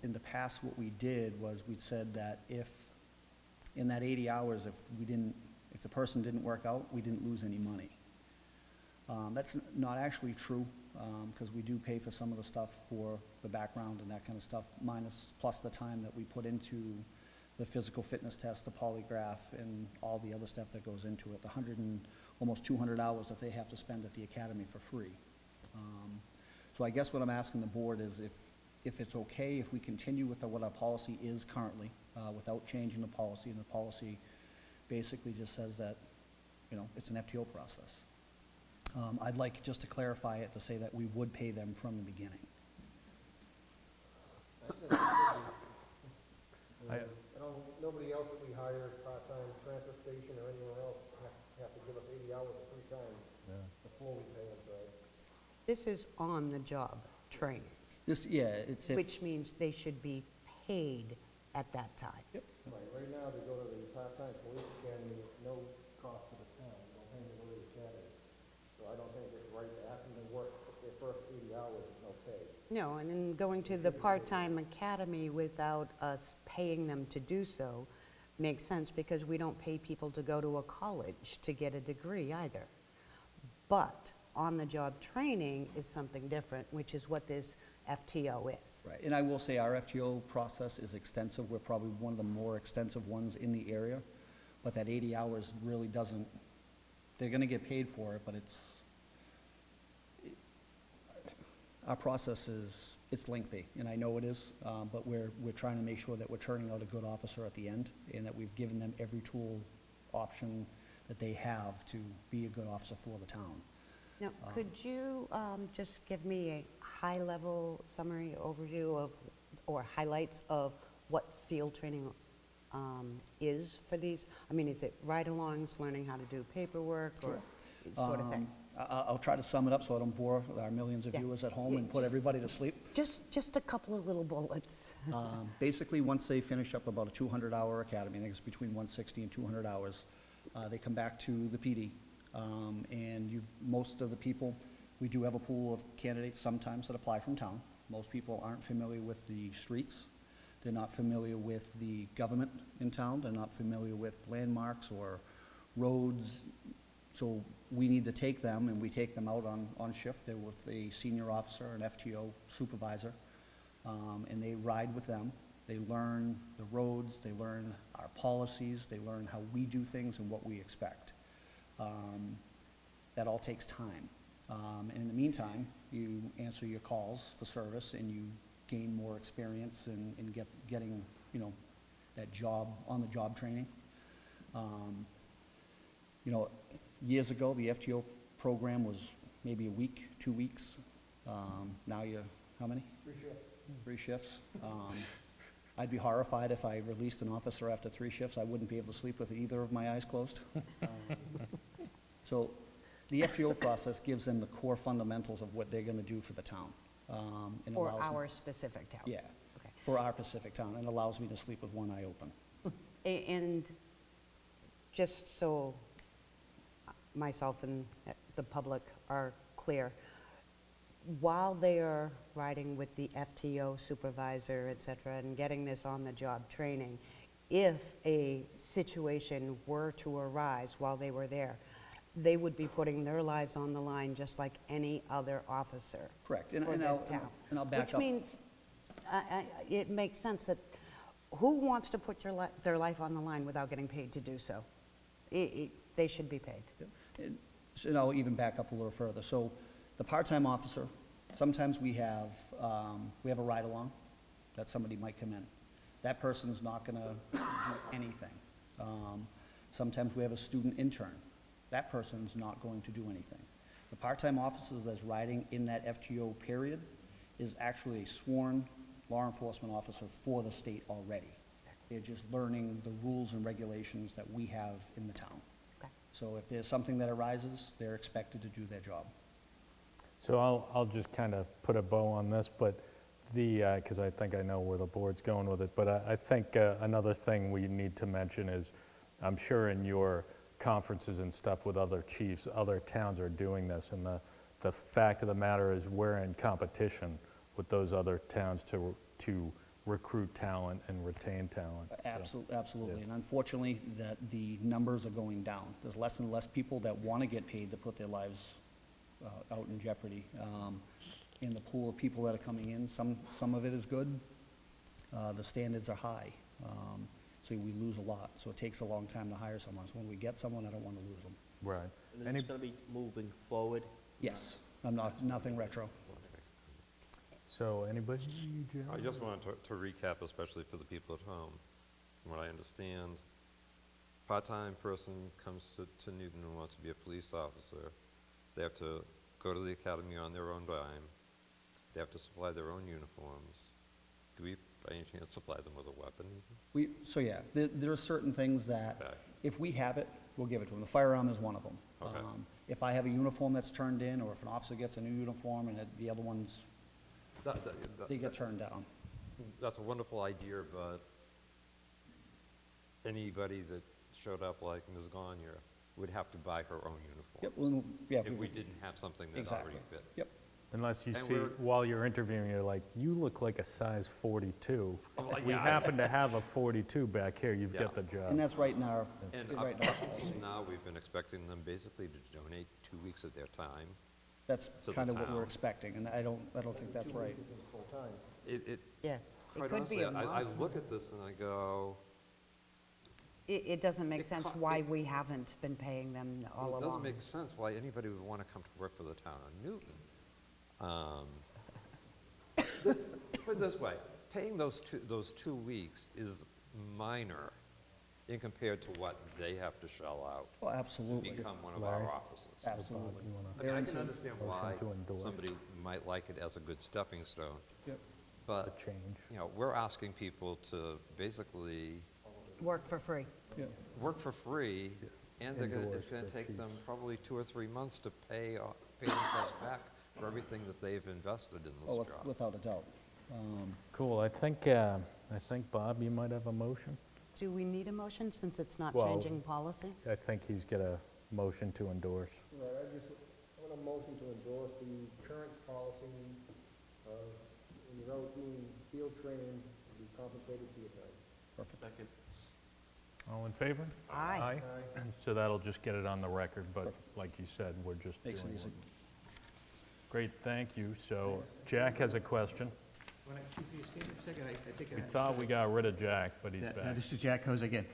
in the past what we did was we said that if, in that 80 hours, if the person didn't work out, we didn't lose any money. That's not actually true, because we do pay for some of the stuff for the background and that kind of stuff, plus the time that we put into the physical fitness test, the polygraph, and all the other stuff that goes into it, almost 200 hours that they have to spend at the academy for free. So I guess what I'm asking the board is if it's okay if we continue with what our policy is currently, without changing the policy, and the policy basically just says that, it's an FTO process. I'd like just to clarify it to say that we would pay them from the beginning. Nobody else that we hire, part-time transfer station or anywhere else, have to give us 80 hours of free time before we pay them, right? This is on-the-job training, It's if, which means they should be paid at that time. Right now, they go to the part-time police academy at no cost to the town, don't pay them to go to the academy. So I don't think it's right to ask them to work their first 80 hours with no pay. No, and then going to the part-time academy without us paying them to do so makes sense, because we don't pay people to go to a college to get a degree either. But on-the-job training is something different, which is what this FTO is. right, and I will say our FTO process is extensive. We're probably one of the more extensive ones in the area, but that 80 hours really doesn't, they're gonna get paid for it, but our process it's lengthy, and I know it is, but we're trying to make sure that we're turning out a good officer at the end, and that we've given them every tool option that they have to be a good officer for the town. Now, could you just give me a high-level summary overview of, or highlights of what field training is for these? I mean, is it ride-alongs, learning how to do paperwork, or sort of thing? I'll try to sum it up so I don't bore our millions of Yeah. viewers at home and put everybody to sleep. Just a couple of little bullets. Basically, once they finish up about a 200-hour academy, I think it's between 160 and 200 hours, they come back to the PD. And most of the people, we do have a pool of candidates sometimes that apply from town. Most people aren't familiar with the streets. They're not familiar with the government in town. They're not familiar with landmarks or roads. So we need to take them, and we take them out on shift. They're with a senior officer, an FTO supervisor, and they ride with them. They learn the roads, they learn our policies, they learn how we do things and what we expect. That all takes time. And in the meantime, you answer your calls for service, and you gain more experience in getting, that job, on-the-job training. Years ago, the FTO program was maybe a week, 2 weeks. Now you're, how many? 3 shifts. 3 shifts. I'd be horrified if I released an officer after 3 shifts. I wouldn't be able to sleep with either of my eyes closed. So the FTO process gives them the core fundamentals of what they're going to do for the town. And For allows them- our specific town? Yeah, Okay. for our Pacific town, and allows me to sleep with one eye open. And just so myself and the public are clear, while they are riding with the FTO supervisor, et cetera, and getting this on-the-job training, if a situation were to arise while they were there, they would be putting their lives on the line just like any other officer. Correct. For And the I'll town. back Which up. means, it makes sense that who wants to put their life on the line without getting paid to do so? They should be paid. And I'll even back up a little further. So the part-time officer, sometimes we have a ride-along that somebody might come in. That person's not gonna do anything. Sometimes we have a student intern. That person's not going to do anything. The part-time officer that's riding in that FTO period is actually a sworn law enforcement officer for the state already. They're just learning the rules and regulations that we have in the town. Okay. So if there's something that arises, they're expected to do their job. So I'll just kind of put a bow on this, but because I think I know where the board's going with it, but I think another thing we need to mention is, I'm sure in your conferences and stuff with other chiefs, other towns are doing this, and the fact of the matter is we're in competition with those other towns to recruit talent and retain talent. So, Absolutely, yeah. and unfortunately, that the numbers are going down. There's less and less people that want to get paid to put their lives out in jeopardy. In the pool of people that are coming in, some of it is good. The standards are high, so we lose a lot. So it takes a long time to hire someone. So when we get someone, I don't want to lose them. Right. And then it's going to be moving forward. Yes, nothing retro. So anybody? I just wanted to recap, especially for the people at home. From what I understand, part-time person comes to Newton and wants to be a police officer. They have to go to the academy on their own dime. They have to supply their own uniforms. Do we, by any chance, supply them with a weapon even? There are certain things that, Okay. if we have it, we'll give it to them. The firearm is one of them. Okay. If I have a uniform that's turned in, or if an officer gets a new uniform and the other ones, they get turned down. That's a wonderful idea, but anybody that showed up like Ms. Gagne would have to buy her own uniform. Yep, well, yeah. If we didn't have something that already Exactly. fit. Yep. Unless you And see, we're- while you're interviewing, you're like, you look like a size 42. I'm like, We yeah, happen to have a 42 back here, you've got Yeah. the job. And that's right in our, And right up in our policy. until now, we've been expecting them basically to donate 2 weeks of their time. That's the kind of what we're town. expecting, and I don't think that's right. Full-time. It Yeah. It quite could honestly, be a I month. look at this and I go, It doesn't make It sense co- why it- we haven't been paying them all well, along. it doesn't make sense why anybody would want to come to work for the town of Newton. Put it this way, paying those 2 weeks is minor in compared to what they have to shell out Oh, to absolutely, become one of Larry? our offices. absolutely. I mean, I can understand why Motion to endorse. somebody might like it as a good stepping stone, Yep. but, change. you know, we're asking people to basically Work for free. Yeah. work for free, and they're gonna, it's Endorse gonna the take them chief. probably 2 or 3 months to pay themselves back for everything that they've invested in this Oh, job. without a doubt. Cool, I think, Bob, you might have a motion? Do we need a motion since it's not Well- changing policy? I think he's got a motion to endorse. Right, I want a motion to endorse the current policy of, when you're out doing field training, to be compensated for your time. Perfect. All in favor? Aye. So that'll just get it on the record, but like you said, we're just doing Makes it easy. it. Great, thank you. So Jack has a question. When Chief, you stand a second, I think I We thought we got rid of Jack, but he's That- back. This is Jack Hose again.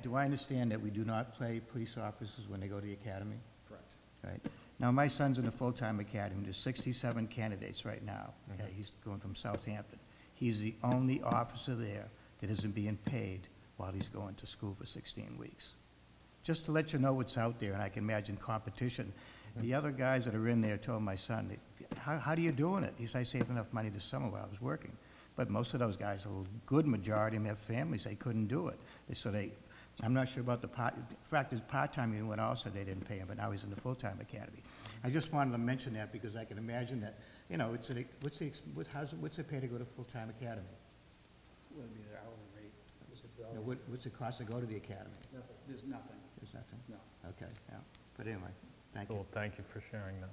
Do I understand that we do not pay police officers when they go to the academy? Correct. Right. Now, my son's in a full-time academy. There's 67 candidates right now. Okay, he's going from Southampton. He's the only officer there that isn't being paid while he's going to school for 16 weeks. Just to let you know what's out there, and I can imagine competition. The other guys that are in there told my son, how do you doing it? He said, I saved enough money this summer while I was working. But most of those guys, a good majority of them have families, they couldn't do it. So I'm not sure about the in fact, his part-time unit went also, they didn't pay him, but now he's in the full-time academy. I just wanted to mention that because I can imagine that, you know, what's it pay to go to full-time academy? Would be their hourly rate. You know, what's it cost to go to the academy? There's nothing, There's nothing? no. Okay, yeah. But anyway, thank you. Cool, thank you for sharing that.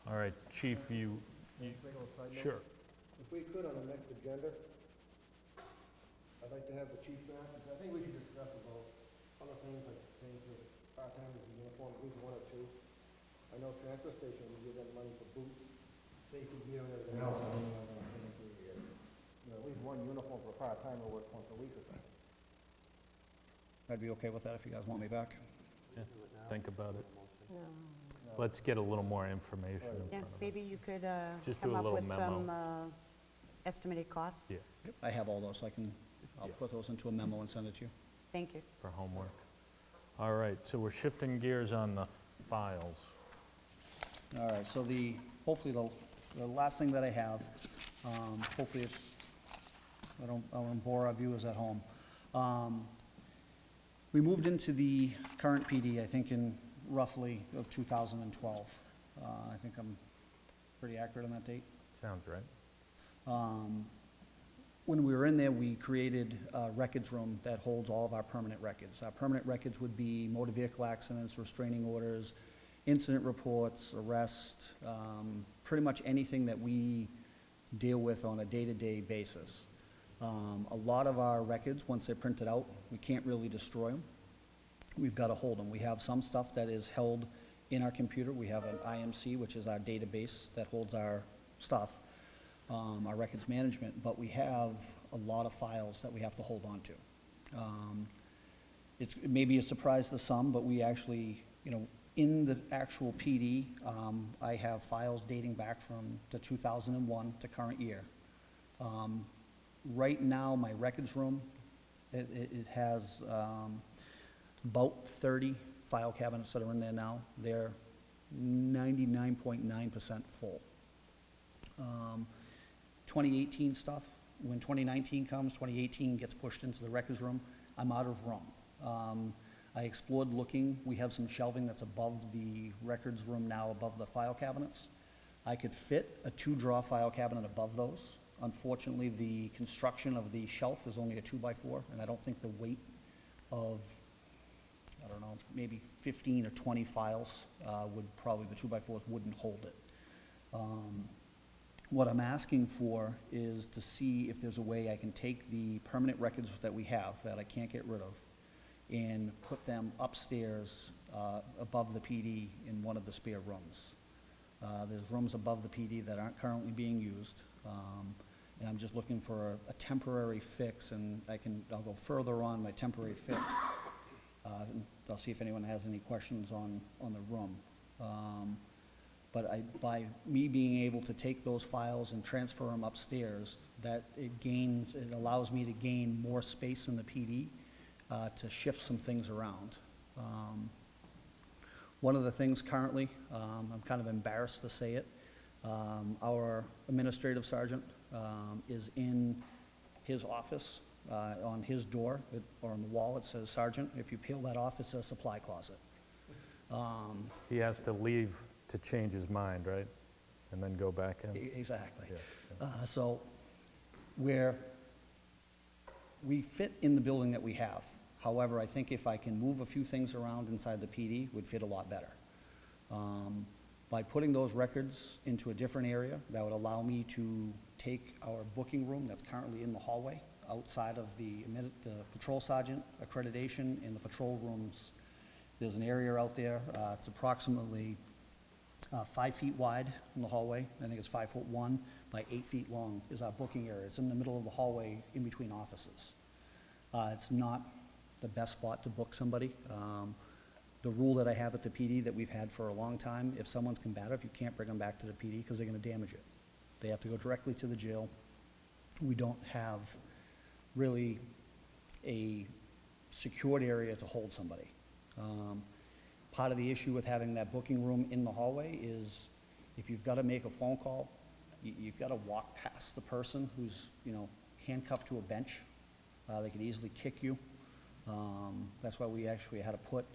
All right, Chief, you, Make a side note. sure. If we could, on the next agenda, I'd like to have the chief back, because I think we should discuss about other things, like things with part-timers in uniform, at least 1 or 2. I know transfer station, we give them money for boots, safety gear, and everything else. I don't know if I'm paying for it yet. You know, at least 1 uniform for a part-timer works once a week or something. I'd be okay with that if you guys want me back. Think about it. No. Let's get a little more information in Yeah, front of us. maybe you could Just do come a up little with some estimated costs. Yeah, I have all those, so I'll Yeah. put those into a memo and send it to you. Thank you. for homework. All right, so we're shifting gears on the files. All right, so hopefully the last thing that I have, hopefully I don't bore our viewers at home. We moved into the current PD, I think in roughly of 2012. I think I'm pretty accurate on that date. Sounds right. When we were in there, we created a records room that holds all of our permanent records. Our permanent records would be motor vehicle accidents, restraining orders, incident reports, arrest, pretty much anything that we deal with on a day-to-day basis. A lot of our records, once they're printed out, we can't really destroy them. We've got to hold them. We have some stuff that is held in our computer. We have an IMC, which is our database that holds our stuff, our records management, but we have a lot of files that we have to hold on to. It may be a surprise to some, but we actually, in the actual PD, I have files dating back from the 2001 to current year. Right now, my records room, it has about 30 file cabinets that are in there now. They're 99.9% full. 2018 stuff, when 2019 comes, 2018 gets pushed into the records room, I'm out of room. I explored looking, we have some shelving that's above the records room now, above the file cabinets. I could fit a 2-drawer file cabinet above those. Unfortunately, the construction of the shelf is only a 2x4, and I don't think the weight of, I don't know, maybe 15 or 20 files would probably, the 2x4s wouldn't hold it. What I'm asking for is to see if there's a way I can take the permanent records that we have, that I can't get rid of, and put them upstairs above the PD in one of the spare rooms. There's rooms above the PD that aren't currently being used, and I'm just looking for a temporary fix, and I'll go further on my temporary fix. And I'll see if anyone has any questions on the room. But by me being able to take those files and transfer them upstairs, it allows me to gain more space in the PD. to shift some things around. One of the things currently, I'm kind of embarrassed to say it, our administrative sergeant is in his office. On his door, or on the wall, it says Sergeant. If you peel that off, it says Supply Closet. He has to leave to change his mind, right? And then go back in? Exactly. Yeah. So we fit in the building that we have. However, I think if I can move a few things around inside the PD, would fit a lot better. By putting those records into a different area, that would allow me to take our booking room that's currently in the hallway, outside of the patrol sergeant accreditation in the patrol rooms. There's an area out there, it's approximately 5 feet wide in the hallway. I think it's 5'1" by 8 feet long is our booking area. It's in the middle of the hallway in between offices. It's not the best spot to book somebody. The rule that I have at the PD that we've had for a long time, if someone's combative, you can't bring them back to the PD because they're gonna damage it. They have to go directly to the jail. We don't have really a secured area to hold somebody. Part of the issue with having that booking room in the hallway is if you've got to make a phone call, you've got to walk past the person who's, handcuffed to a bench. They could easily kick you. That's why we actually had to put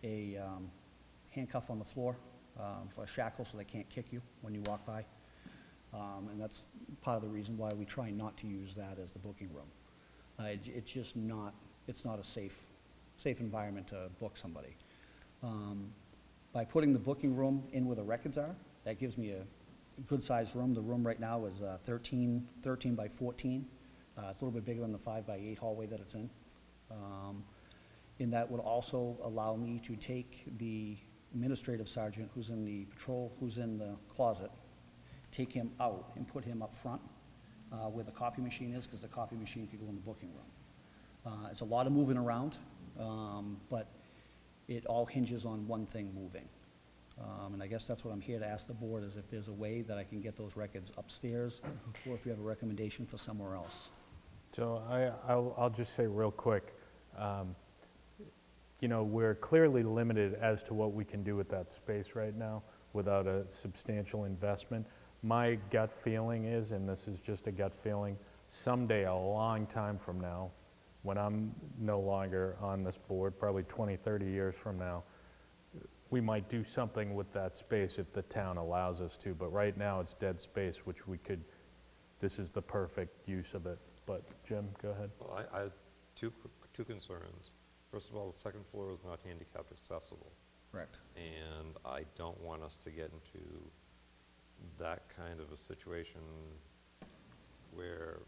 a handcuff on the floor for a shackle so they can't kick you when you walk by. And that's part of the reason why we try not to use that as the booking room. It's just not, it's not a safe environment to book somebody. By putting the booking room in where the records are, that gives me a good-sized room. The room right now is 13 by 14. It's a little bit bigger than the 5 by 8 hallway that it's in. And that would also allow me to take the administrative sergeant who's in the patrol, who's in the closet, take him out and put him up front where the copy machine is, because the copy machine could go in the booking room. It's a lot of moving around, but it all hinges on one thing moving. And I guess that's what I'm here to ask the board, is if there's a way that I can get those records upstairs, or if you have a recommendation for somewhere else. So I'll just say real quick, we're clearly limited as to what we can do with that space right now without a substantial investment. My gut feeling is, and this is just a gut feeling, someday, a long time from now, when I'm no longer on this board, probably 20, 30 years from now, we might do something with that space if the town allows us to. But right now, it's dead space, which this is the perfect use of it. But Jim, go ahead. Well, I have two concerns. First of all, the second floor is not handicap accessible. Correct. And I don't want us to get into that kind of a situation where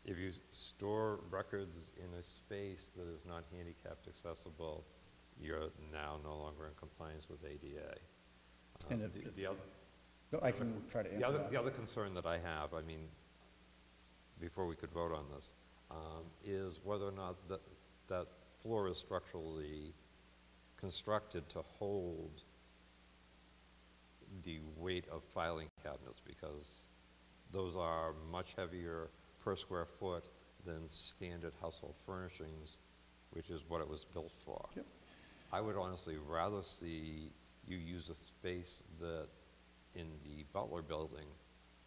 if you store records in a space that is not handicapped accessible, you're now no longer in compliance with ADA. And I can try to answer that. The other concern that I have, before we could vote on this, is whether or not that floor is structurally constructed to hold the weight of filing cabinets, because those are much heavier per square foot than standard household furnishings, which is what it was built for. Yep. I would honestly rather see you use a space that in the Butler building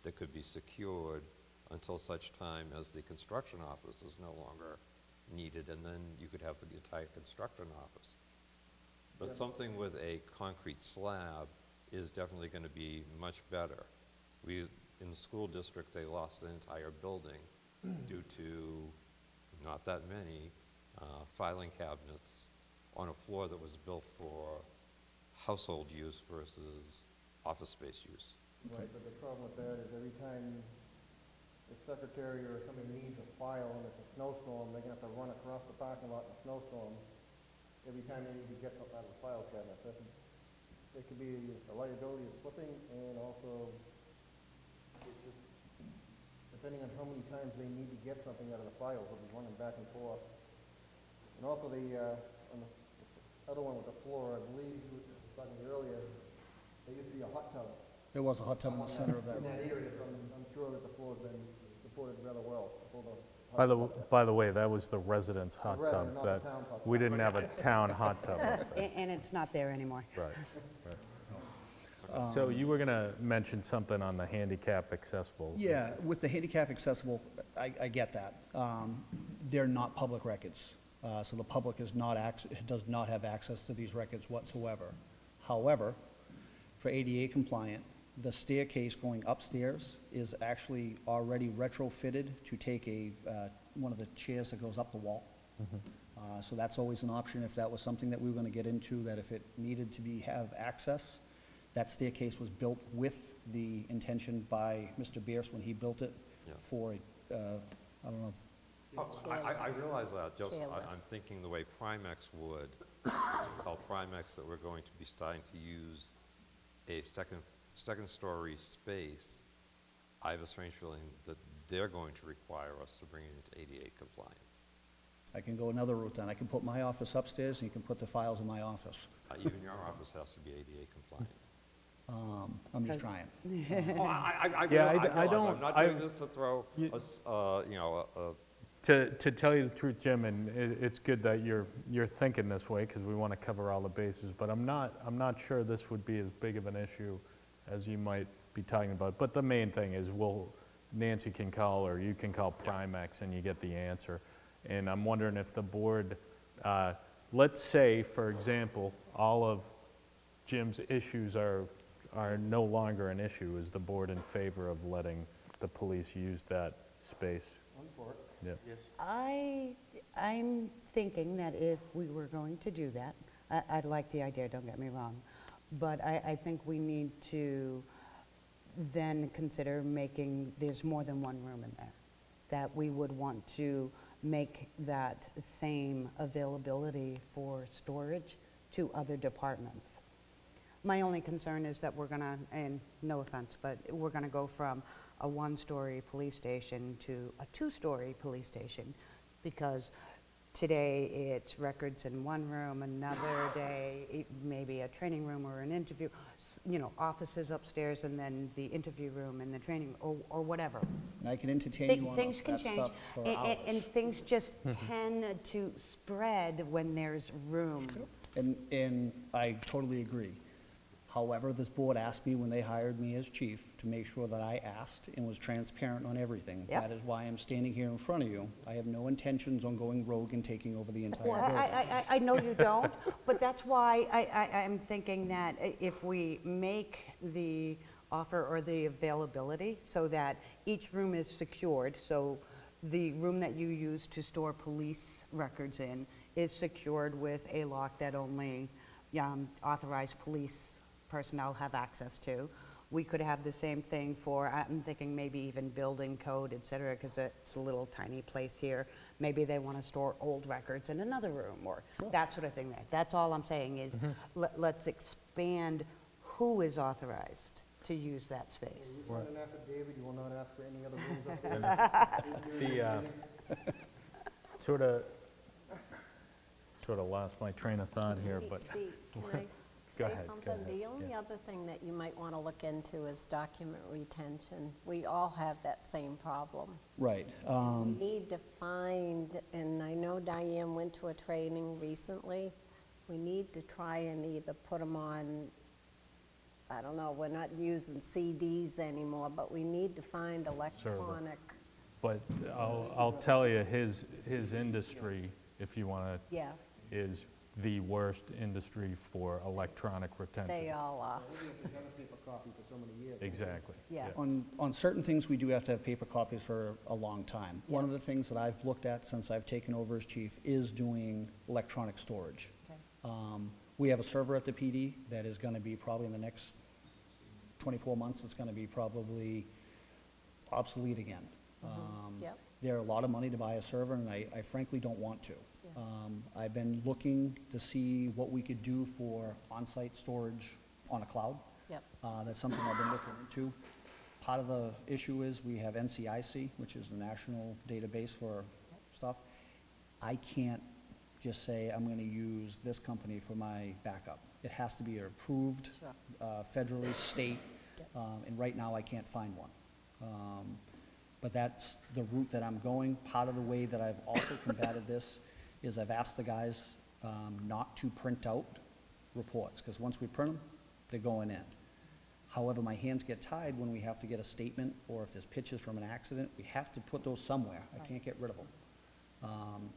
that could be secured until such time as the construction office is no longer needed, and then you could have the entire construction office. But something with a concrete slab is definitely going to be much better. In the school district, they lost an entire building due to not that many filing cabinets on a floor that was built for household use versus office space use. Right, but the problem with that is every time the secretary or somebody needs a file and it's a snowstorm, they're gonna have to run across the parking lot in a snowstorm every time they need to get something out of the file cabinet. It could be the liability of slipping, and also it's just, depending on how many times they need to get something out of the files, they'll be running back and forth. And also on the other one with the floor, I believe, we were talking earlier, there used to be a hot tub. There was a hot tub in the center of that In room. that area, so I'm sure that the floor's been supported rather well before the By the way, that was the residence hot Right, tub. not the That town hot we didn't have a town hot tub up there. And it's not there anymore. Right, right. So you were going to mention something on the handicap accessible. Yeah, with the handicap accessible, I get that. They're not public records, so the public does not have access to these records whatsoever. However, for ADA compliant, the staircase going upstairs is actually already retrofitted to take one of the chairs that goes up the wall. So that's always an option if that was something that we were going to get into, that if it needed to have access. That staircase was built with the intention by Mr. Bierce when he built it Yeah. for, I don't know, I realize that, just, Chairlift. I'm thinking the way Primex would, tell Primex that we're going to be starting to use a second-story space. I have a strange feeling that they're going to require us to bring it into ADA compliance. I can go another route then. I can put my office upstairs and you can put the files in my office. Even your office has to be ADA compliant. I'm just trying. Oh, I Yeah, realize, I don't- I'm not doing this to throw us, To tell you the truth, Jim, and it's good that you're thinking this way, because we want to cover all the bases, but I'm not sure this would be as big of an issue as you might be talking about. But the main thing is, Nancy can call, or you can call Primex, and you get the answer. And I'm wondering if the board, let's say, for example, all of Jim's issues are no longer an issue. Is the board in favor of letting the police use that space? I'm for it. Yeah. I'm thinking that if we were going to do that, I like the idea, don't get me wrong, but I think we need to then consider there's more than one room in there, that we would want to make that same availability for storage to other departments. My only concern is that we're gonna, and no offense, but we're gonna go from a one-story police station to a two-story police station, because today it's records in one room, another day maybe a training room or an interview, offices upstairs, and then the interview room and the training, or whatever. And I can entertain you on Things can that change, stuff for hours. and things just tend to spread when there's room. And I totally agree. However, this board asked me when they hired me as chief to make sure that I asked and was transparent on everything. Yep. That is why I'm standing here in front of you. I have no intentions on going rogue and taking over the entire Well, building. I know you don't, but that's why I'm thinking that if we make the offer or the availability so that each room is secured, so the room that you use to store police records in is secured with a lock that only authorized police personnel have access to. We could have the same thing for, I'm thinking maybe even building code, et cetera, because it's a little tiny place here. Maybe they want to store old records in another room, or that sort of thing there. That's all I'm saying is, let's expand who is authorized to use that space. You want an affidavit, you will not ask for any other rooms up there? Sort of lost my train of thought here, but Can I Go say ahead, go something? ahead, The only yeah. other thing that you might want to look into is document retention. We all have that same problem. Right. We need to find, and I know Diane went to a training recently, we need to try and either put them on, I don't know, we're not using CDs anymore, but we need to find electronic. but I'll tell you, his industry, if you want to, Yeah, is the worst industry for electronic retention. they all are, Maybe if you have a paper copy for so many years. Exactly. yeah. On certain things, we do have to have paper copies for a long time. One of the things that I've looked at since I've taken over as chief is doing electronic storage. Okay. We have a server at the PD that is going to be probably in the next 24 months, it's going to be probably obsolete again. Yep. They're a lot of money to buy a server, and I frankly don't want to. Yeah. I've been looking to see what we could do for on-site storage on a cloud. Yep. That's something I've been looking into. Part of the issue is we have NCIC, which is the national database for stuff. I can't just say I'm going to use this company for my backup. It has to be approved Sure. federally, state, Yep. and right now I can't find one. but that's the route that I'm going. Part of the way that I've also combated this is I've asked the guys not to print out reports, because once we print them, they're going in. However, my hands get tied when we have to get a statement, or if there's pictures from an accident, we have to put those somewhere. I can't get rid of them.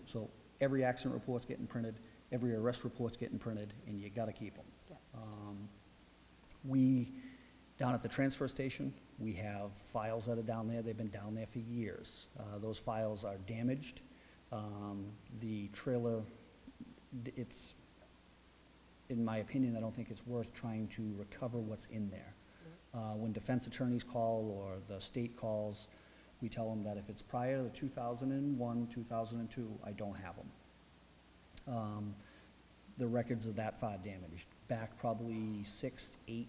So every accident report's getting printed, every arrest report's getting printed, and you gotta keep them. Yeah. We, down at the transfer station, we have files that are down there, they've been down there for years. Those files are damaged. The trailer, it's, in my opinion, I don't think it's worth trying to recover what's in there. When defense attorneys call or the state calls, we tell them that if it's prior to 2001, 2002, I don't have them. The records are that far damaged. Back probably 6, 8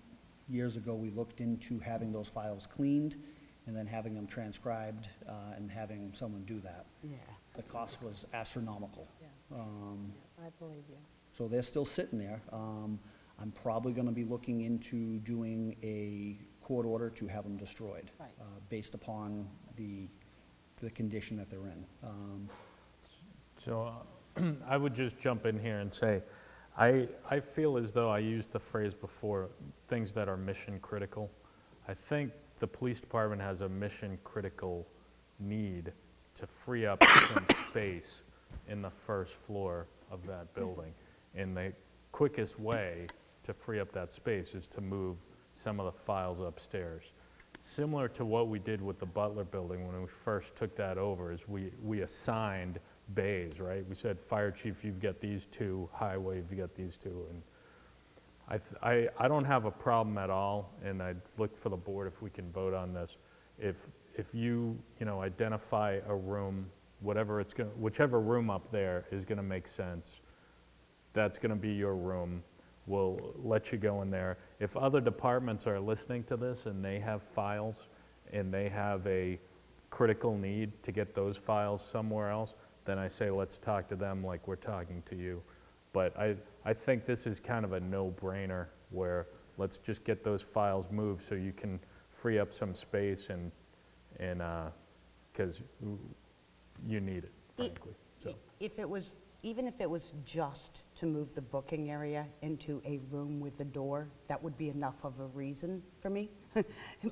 years ago, we looked into having those files cleaned and then having them transcribed and having someone do that. Yeah. The cost was astronomical. Yeah. I believe you. So they're still sitting there. I'm probably gonna be looking into doing a court order to have them destroyed. Right. Based upon the condition that they're in. So I would just jump in here and say, I feel as though I used the phrase before, things that are mission critical. I think the police department has a mission critical need to free up some space in the first floor of that building. And the quickest way to free up that space is to move some of the files upstairs. Similar to what we did with the Butler building when we first took that over, is we assigned bays, right? We said, fire chief, you've got these two, highway, you've got these two. And I don't have a problem at all, and I'd look for the board if we can vote on this. If you identify a room, whichever room up there is gonna make sense, that's gonna be your room. We'll let you go in there. If other departments are listening to this and they have files and they have a critical need to get those files somewhere else, then I say let's talk to them like we're talking to you. But I think this is kind of a no-brainer where let's just get those files moved so you can free up some space and because you need it, frankly. So. Even if it was just to move the booking area into a room with a door, that would be enough of a reason for me.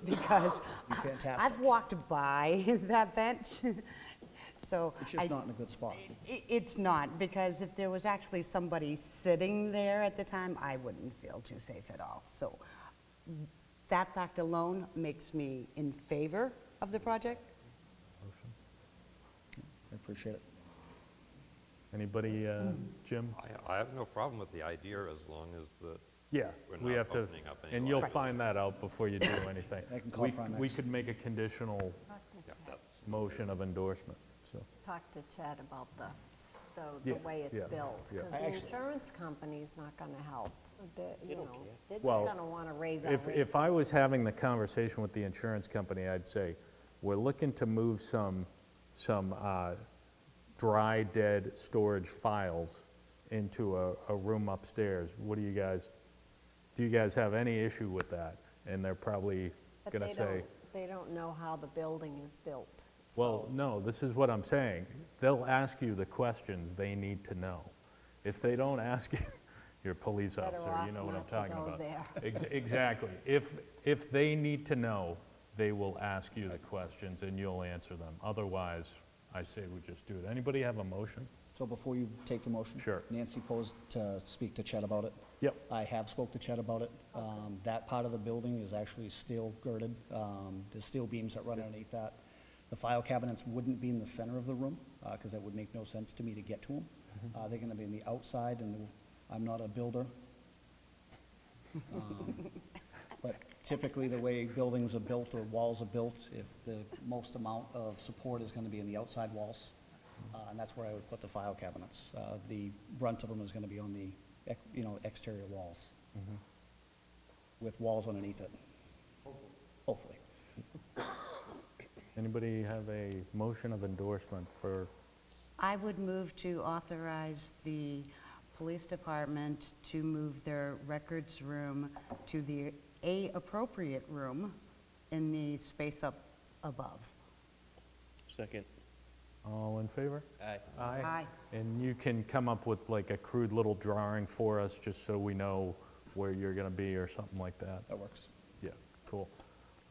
Because Be fantastic. I've walked by that bench. So It's just not in a good spot. It's not, because if there was actually somebody sitting there at the time, I wouldn't feel too safe at all. So that fact alone makes me in favor of the project. I appreciate it. Anybody, Jim? I have no problem with the idea as long as the, Yeah, we're we not have to, opening up any and you'll lines. find that out before you do anything. I can call We Primex. could make a conditional Yeah, that's, motion of endorsement, so. Talk to Chad about the Yeah, way it's yeah, built. yeah. Because I the actually- insurance company's not gonna help. They're just Well, gonna wanna raise our If rates. I was having the conversation with the insurance company, I'd say, we're looking to move some dry, dead storage files into a room upstairs. What do you guys have any issue with that? And they're probably But gonna say, they don't know how the building is built. well, no, this is what I'm saying. They'll ask you the questions they need to know. If they don't ask you, you're a police Better officer, off you know what I'm not to talking go about. there. Exactly. If they need to know, they will ask you the questions and you'll answer them. Otherwise, I say we just do it. Anybody have a motion? So before you take the motion? Sure. Nancy posed to speak to Chet about it. Yep. I have spoke to Chet about it. That part of the building is actually steel girded. There's steel beams that run underneath that. The file cabinets wouldn't be in the center of the room, because that would make no sense to me to get to them. They're gonna be on the outside, and I'm not a builder. But typically, the way buildings are built or walls are built, if the most amount of support is gonna be in the outside walls, and that's where I would put the file cabinets. The brunt of them is gonna be on the, exterior walls, with walls underneath it. Hopefully. Anybody have a motion of endorsement for, I would move to authorize the police department to move their records room to the appropriate room in the space up above. Second. All in favor? Aye. Aye. And you can come up with like a crude little drawing for us, just so we know where you're gonna be or something like that. That works. Yeah, cool.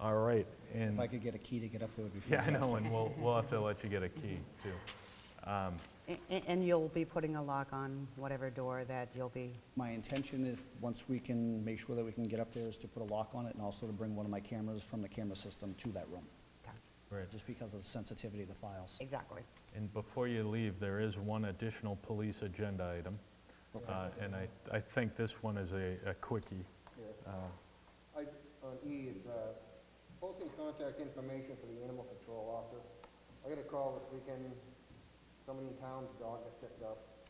All right, and, If I could get a key to get up there, would be yeah, I fantastic. know, and we'll have to let you get a key, too. And you'll be putting a lock on whatever door that you'll be, My intention, if, once we can make sure that we can get up there, is to put a lock on it and also to bring one of my cameras from the camera system to that room, Right. just because of the sensitivity of the files. exactly. And before you leave, there is one additional police agenda item. And I think this one is a quickie. On E, it's posting contact information for the animal control officer. I got a call this weekend, somebody in town's dog got picked up.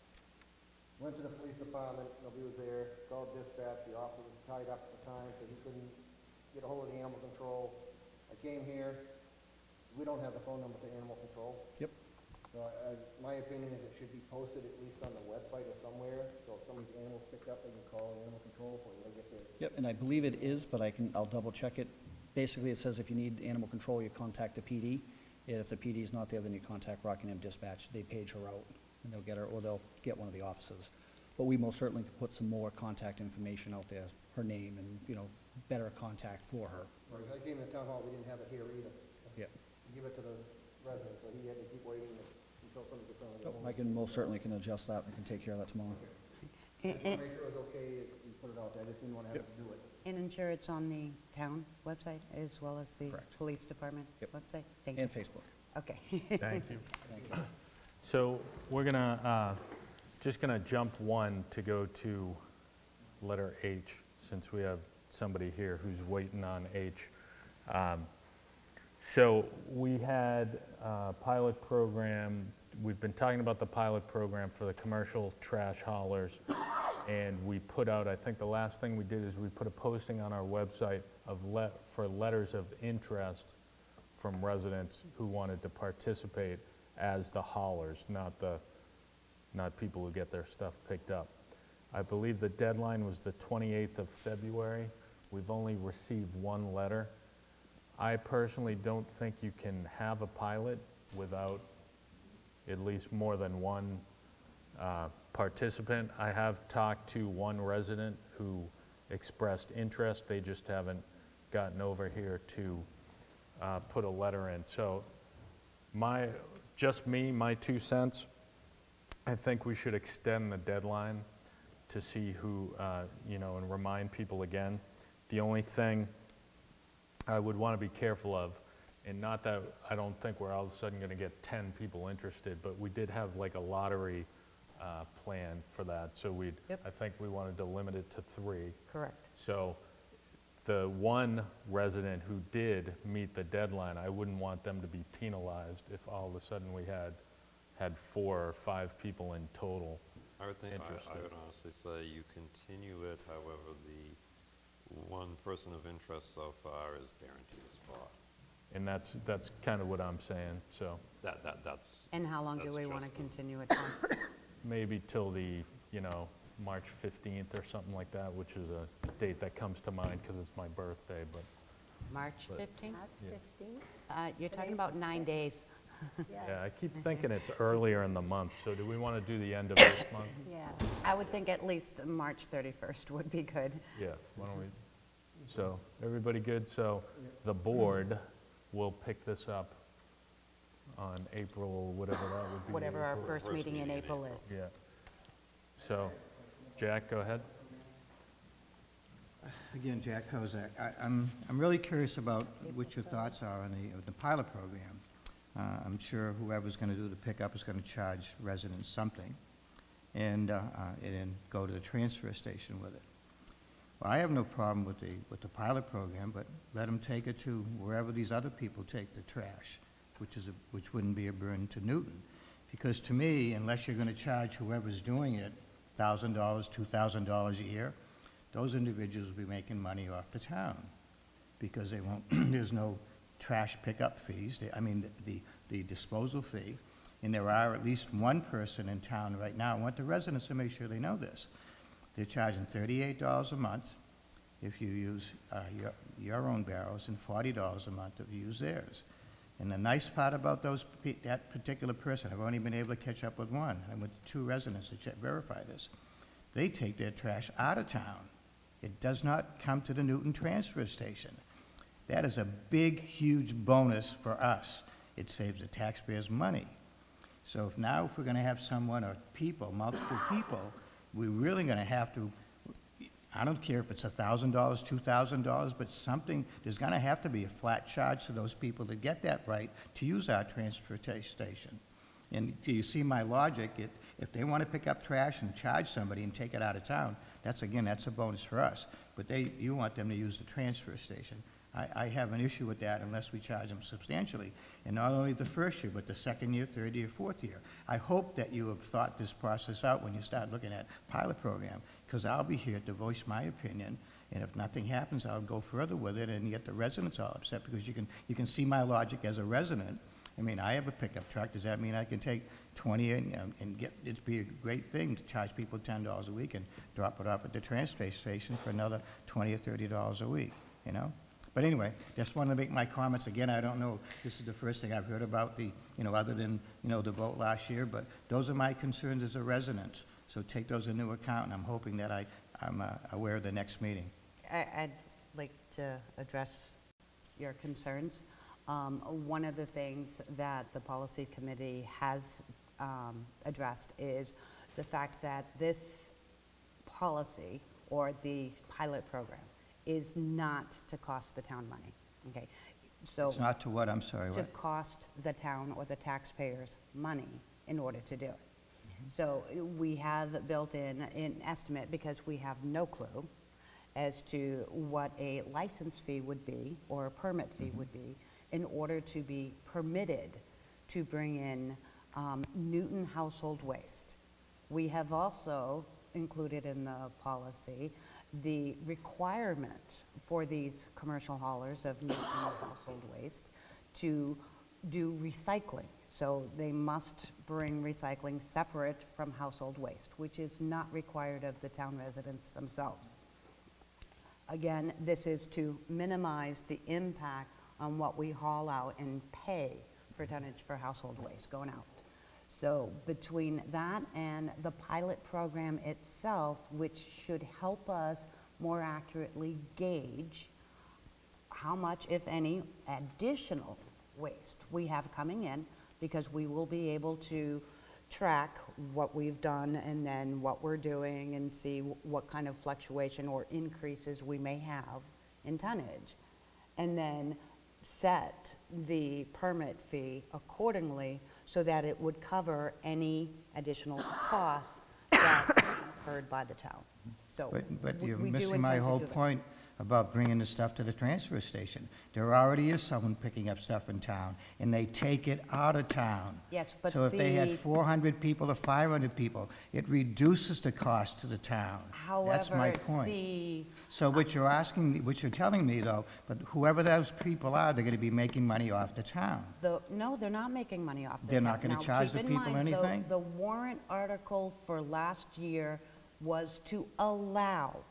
Went to the police department, nobody was there, called dispatch, the officer was tied up at the time, so he couldn't get a hold of the animal control. I came here, we don't have the phone number for animal control. Yep. So my opinion is it should be posted at least on the website or somewhere, so if somebody's animal's picked up, they can call animal control before they get there. Yep, and I believe it is, but I'll double check it. Basically, it says if you need animal control, you contact the PD. And if the PD is not there, then you contact Rockingham Dispatch. They page her out, and they'll get her, or they'll get one of the officers. But we most certainly could put some more contact information out there, her name and, better contact for her. Right, I came to town hall, we didn't have it here either. Yep. Give it to the resident, so he had to keep waiting until somebody could finally get So home. I can most certainly can adjust that, and can take care of that tomorrow. Just to make sure it's okay if we put it out there, I just didn't want to have to do it. And ensure it's on the town website as well as the Correct. police department Yep. website? Thank you. And Facebook. Okay. Thank you. Thank you. So we're just gonna jump one to go to letter H, since we have somebody here who's waiting on H. So we had a pilot program, we've been talking about the pilot program for the commercial trash haulers, and we put out, I think the last thing we did is we put a posting on our website for letters of interest from residents who wanted to participate as the haulers, not people who get their stuff picked up. I believe the deadline was the 28th of February. We've only received one letter. I personally don't think you can have a pilot without at least more than one participant. I have talked to one resident who expressed interest. They just haven't gotten over here to put a letter in. So my 2 cents, I think we should extend the deadline to see who, and remind people again. The only thing I would want to be careful of, and not that I don't think we're all of a sudden going to get 10 people interested, but we did have like a lottery plan for that. So Yep. I think we wanted to limit it to 3. Correct. So the one resident who did meet the deadline, I wouldn't want them to be penalized if all of a sudden we had 4 or 5 people in total. I would think, I Interesting. would honestly say you continue it, however, the one person of interest so far is guaranteed a spot. And that's kind of what I'm saying, so That's. And how long do that's we want to just a- continue it for? maybe till the, March 15th or something like that, which is a date that comes to mind because it's my birthday, but March But- 15th? March Yeah. 15th? You're talking Today's about the 9 6th. days. yeah, I keep thinking it's earlier in the month, so do we want to do the end of this month? Yeah. I would think at least March 31st would be good. Yeah, why don't we, so, everybody good? So, the board will pick this up on April, whatever that would be. Whatever our April. first meeting in April is. Yeah. So, Jack, go ahead. Again, Jack Kozak. I'm really curious about what your thoughts are on the pilot program. I'm sure whoever's going to do the pickup is going to charge residents something, and then go to the transfer station with it. Well, I have no problem with the pilot program, but let them take it to wherever these other people take the trash, which wouldn't be a burden to Newton. Because to me, unless you're going to charge whoever's doing it $1,000, $2,000 a year, those individuals will be making money off the town, because they won't, there's no trash pickup fees, the disposal fee, and there are at least one person in town right now, I want the residents to make sure they know this. They're charging $38 a month if you use your own barrels, and $40 a month if you use theirs. And the nice part about that particular person, I've only been able to catch up with one. I went to 2 residents to verify this. They take their trash out of town. It does not come to the Newton transfer station. That is a big, huge bonus for us. It saves the taxpayers money. So if we're gonna have someone or people, multiple people, we're really gonna have to, I don't care if it's $1,000, $2,000, but something, there's gonna have to be a flat charge to those people that get that right to use our transportation station. And do you see my logic? If they wanna pick up trash and charge somebody and take it out of town, that's a bonus for us. But you want them to use the transfer station. I have an issue with that unless we charge them substantially. And not only the first year, but the second year, third year, fourth year. I hope that you have thought this process out when you start looking at pilot program, because I'll be here to voice my opinion, and if nothing happens, I'll go further with it and get the residents all upset, because you can see my logic as a resident. I mean, I have a pickup truck. Does that mean I can take 20 and get, it'd be a great thing to charge people $10 a week and drop it off at the transfer station for another $20 or $30 a week, you know? But anyway, just wanted to make my comments. Again, I don't know, this is the first thing I've heard about other than, the vote last year, but those are my concerns as a resident. So take those into account, and I'm hoping that I'm aware of the next meeting. I'd like to address your concerns. One of the things that the policy committee has addressed is the fact that this policy or the pilot program is not to cost the town money, okay? So It's not to what, I'm sorry, to what? cost the town or the taxpayers money in order to do it. So we have built in an estimate, because we have no clue as to what a license fee would be or a permit fee would be in order to be permitted to bring in Newton household waste. We have also included in the policy the requirement for these commercial haulers of Newton household waste to do recycling. So they must bring recycling separate from household waste, which is not required of the town residents themselves. Again, this is to minimize the impact on what we haul out and pay for tonnage for household waste going out. So between that and the pilot program itself, which should help us more accurately gauge how much, if any, additional waste we have coming in, because we will be able to track what we've done and then what we're doing and see what kind of fluctuation or increases we may have in tonnage. And then set the permit fee accordingly so that it would cover any additional costs that are incurred by the town. So But you're we do missing my intend to whole do that. point about bringing the stuff to the transfer station. There already is someone picking up stuff in town, and they take it out of town. Yes, but So if they had the- 400 people or 500 people, it reduces the cost to the town. That's my However, point. the, So what you're asking me, what you're telling me though, but whoever those people are, they're gonna be making money off the town. no, they're not making money off the They're town. not gonna Now, charge keep the in people mind, anything? The warrant article for last year was to allow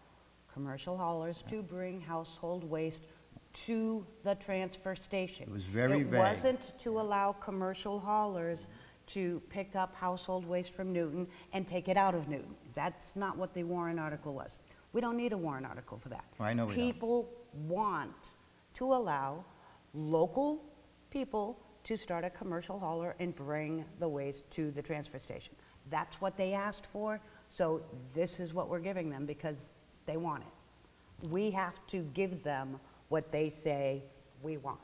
commercial haulers to bring household waste to the transfer station. It was very It vague. wasn't to allow commercial haulers to pick up household waste from Newton and take it out of Newton. That's not what the warrant article was. We don't need a warrant article for that. I know we don't. People want to allow local people to start a commercial hauler and bring the waste to the transfer station. That's what they asked for, so this is what we're giving them because they want it. We have to give them what they say we want.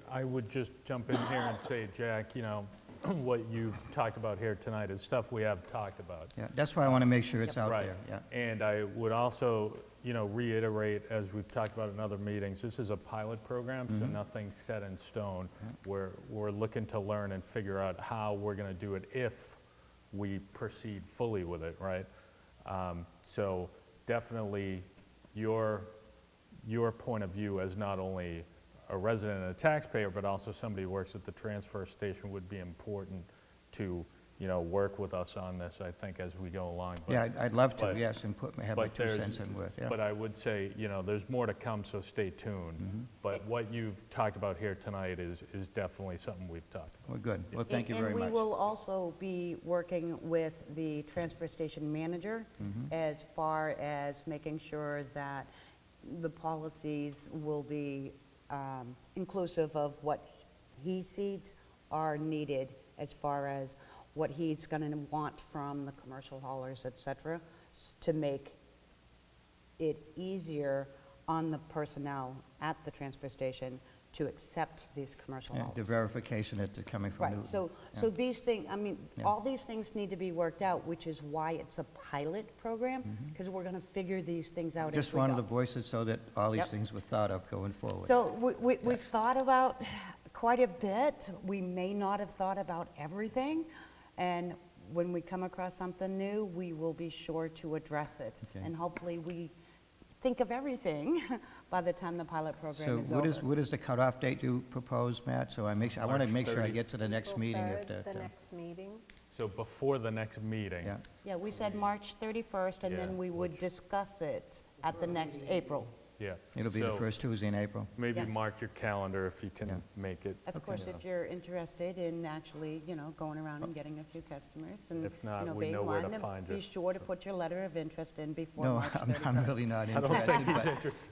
I would just jump in here and say, Jack, what you've talked about here tonight is stuff we have talked about. Yeah, that's why I wanna make sure it's out Right. there, yeah. And I would also, reiterate, as we've talked about in other meetings, this is a pilot program, so nothing's set in stone. We're looking to learn and figure out how we're gonna do it if we proceed fully with it, right? So definitely your point of view as not only a resident and a taxpayer, but also somebody who works at the transfer station would be important to work with us on this, I think, as we go along. But- Yeah, I'd love to, but- yes, and have my but 2 there's- cents in worth, yeah. But I would say, there's more to come, so stay tuned. But what you've talked about here tonight is definitely something we've talked about. Well, good. Well, thank you very And much. we will also be working with the transfer station manager as far as making sure that the policies will be inclusive of what he sees are needed as far as what he's going to want from the commercial haulers, et cetera, to make it easier on the personnel at the transfer station to accept these commercial Yeah, haulers. the verification that they're coming from Newton. Right, so Yeah. these things, I mean, Yeah. all these things need to be worked out, which is why it's a pilot program, because we're going to figure these things out as Just we wanted to go. voice it so that all these Yep. things were thought of going forward. So we've thought about quite a bit. We may not have thought about everything, and when we come across something new, we will be sure to address it. Okay. And hopefully, we think of everything by the time the pilot program So is what over. is the cutoff date you propose, Matt? So I want to March make sure I 30. get to the next April meeting. 3rd, the next meeting. So before the next meeting. Yeah, Yeah, we said March 31st, and Yeah, then we would discuss it at the next April. Yeah. it'll be the So first Tuesday in April. Maybe Yeah. mark your calendar if you Yeah. can make it. Of course, if you're interested in actually, going around and getting a few customers and, If not, we being know where to one, then find be you, sure to so. put your letter of interest in before No, March 31st. I'm really not I don't interested. think he's but, interested.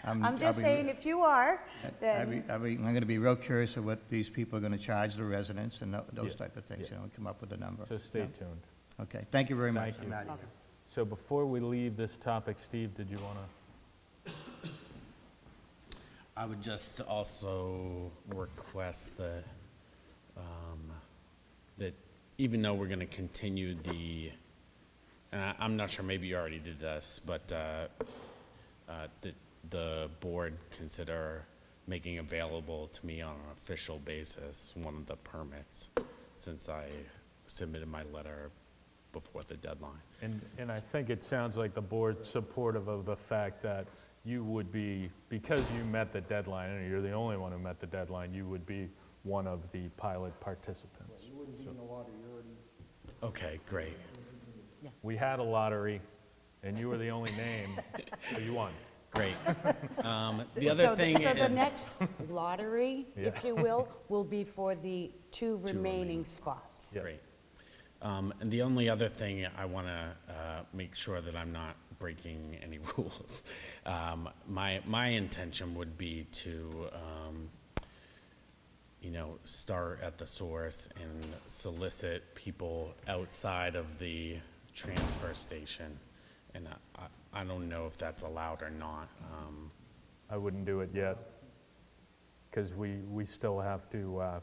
I'm I'm just I'll be- saying, if you are, then, I'm going to be real curious of what these people are going to charge the residents and those Yeah, type of things, yeah. come up with a number. So stay Yeah. tuned. Okay, thank you very much. Thank you. I'm out of here. So before we leave this topic, Steve, did you want to? I would just also request that, that even though we're gonna continue the, and I'm not sure, maybe you already did this, but, that the board consider making available to me on an official basis one of the permits, since I submitted my letter before the deadline. And I think it sounds like the board's supportive of the fact that you would be, because you met the deadline, and you're the only one who met the deadline, you would be one of the pilot participants. You wouldn't be in the lottery, you already, Okay, great. We had a lottery, and you were the only name, so you won. Great. The other thing so the is, next lottery, if you will be for the two remaining spots. Yeah. great. And the only other thing I want to make sure that I'm not breaking any rules. My intention would be to, start at the source and solicit people outside of the transfer station. And I don't know if that's allowed or not. I wouldn't do it yet, because we still have to,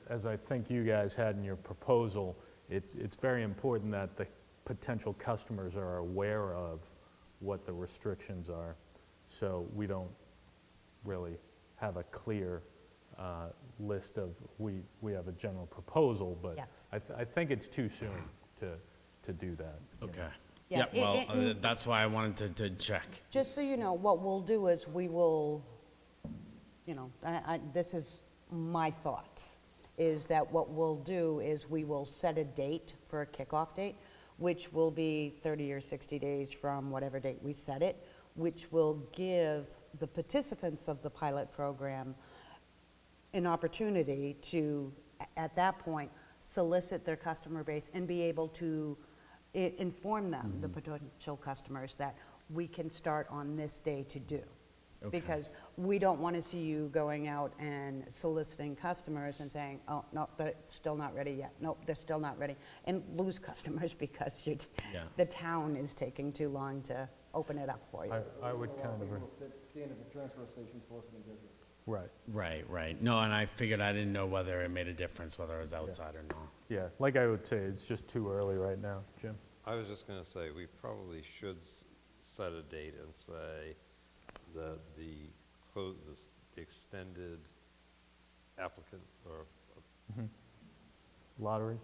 as I think you guys had in your proposal, it's very important that the potential customers are aware of what the restrictions are, so we don't really have a clear list of, we have a general proposal, but Yes. I think it's too soon to do that. Okay. Yeah, Yeah, well, and- that's why I wanted to check. Just so you know, what we'll do is we will, this is my thoughts, is that what we'll do is we will set a date for a kickoff date, which will be 30 or 60 days from whatever date we set it, which will give the participants of the pilot program an opportunity to, at that point, solicit their customer base and be able to inform them, the potential customers, that we can start on this day to do. Okay. Because we don't want to see you going out and soliciting customers and saying, oh, no, they're still not ready yet. Nope, they're still not ready. And lose customers because Yeah. the town is taking too long to open it up for you. I would kind of, people stand at the transfer station soliciting business. right. Right. No, and I figured I didn't know whether it made a difference whether it was outside or not. Yeah, like I would say, it's just too early right now, Jim. I was just gonna say, we probably should set a date and say that the extended applicant, or Lottery?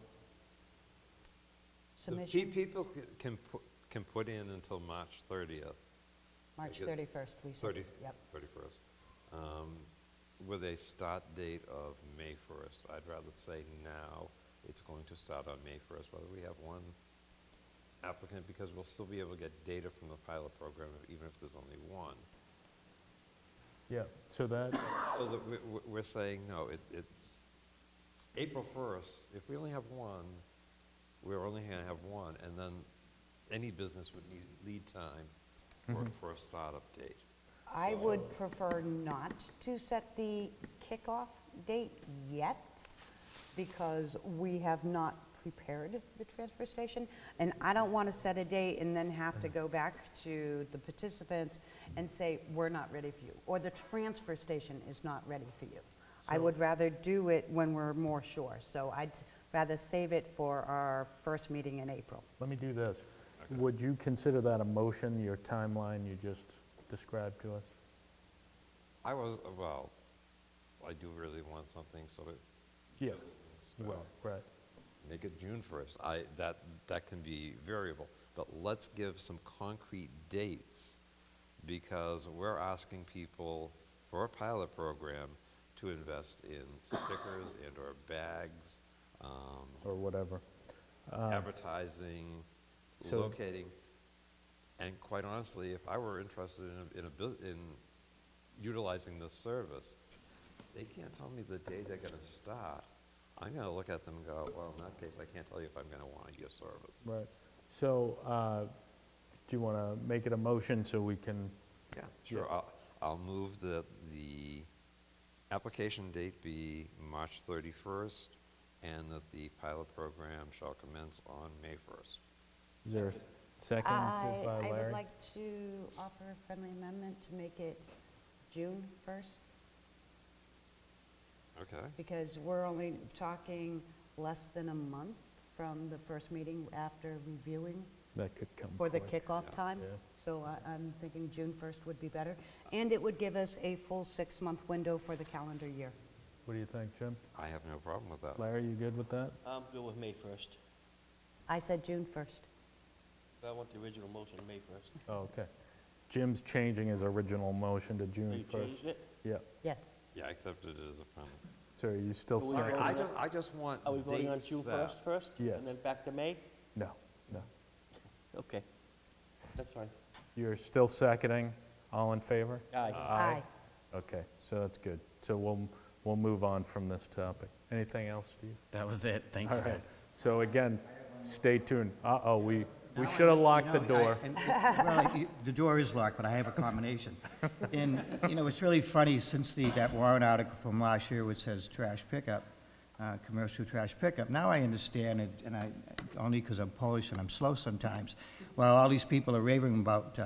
the Submission, people can put in until March 30th. March get 31st, we said. 30, Yep. 31st. with a start date of May 1st. I'd rather say now it's going to start on May 1st, whether we have one applicant, because we'll still be able to get data from the pilot program, even if there's only one. Yeah, so that, So that we're saying, no, it's April 1st. If we only have one, we're only going to have one, and then any business would need lead time for a startup date. I would prefer not to set the kickoff date yet, because we have not prepared the transfer station, and I don't want to set a date and then have to go back to the participants and say, we're not ready for you, or the transfer station is not ready for you. I would rather do it when we're more sure, so I'd rather save it for our first meeting in April. let me do this. Would you consider that a motion, your timeline you just described to us? Well, I do really want something so that Yeah, it can start. well, right. Make it June 1st. That can be variable, but let's give some concrete dates, because we're asking people for a pilot program to invest in stickers and/or bags, Or whatever. advertising, so- locating. And quite honestly, if I were interested in utilizing this service, they can't tell me the day they're going to start. I'm going to look at them and go, well, in that case, I can't tell you if I'm going to want your service. Right. So, do you want to make it a motion so we can, Yeah, sure. I'll move that the application date be March 31st, and that the pilot program shall commence on May 1st. is there a second by I would Larry? like to offer a friendly amendment to make it June 1st, Okay. because we're only talking less than a month from the first meeting after reviewing That could come for the quick. kickoff time. Yeah. So I'm thinking June 1st would be better. And it would give us a full 6-month window for the calendar year. What do you think, Jim? I have no problem with that. Larry, you good with that? I'm good with May 1st. I said June 1st. I want the original motion, May 1st. Oh, okay. Jim's changing his original motion to June You 1st. changed it? Yeah. Yes. Yeah, I accepted it as a friendly. So are you still Are we second? voting I just want Are we voting on dates June set. 1st first? Yes. And then back to May? No, no. Okay, that's fine. You're still seconding? All in favor? Aye. Aye. Okay, so that's good. So we'll move on from this topic. Anything else, Steve? That was it. Thank All you, right. guys. So again, stay tuned. Uh-oh, we should have locked the door. The door is locked, but I have a combination. And, it's really funny, since that warrant article from last year which says trash pickup, commercial trash pickup, now I understand it, and only because I'm Polish and I'm slow sometimes. Well, all these people are raving about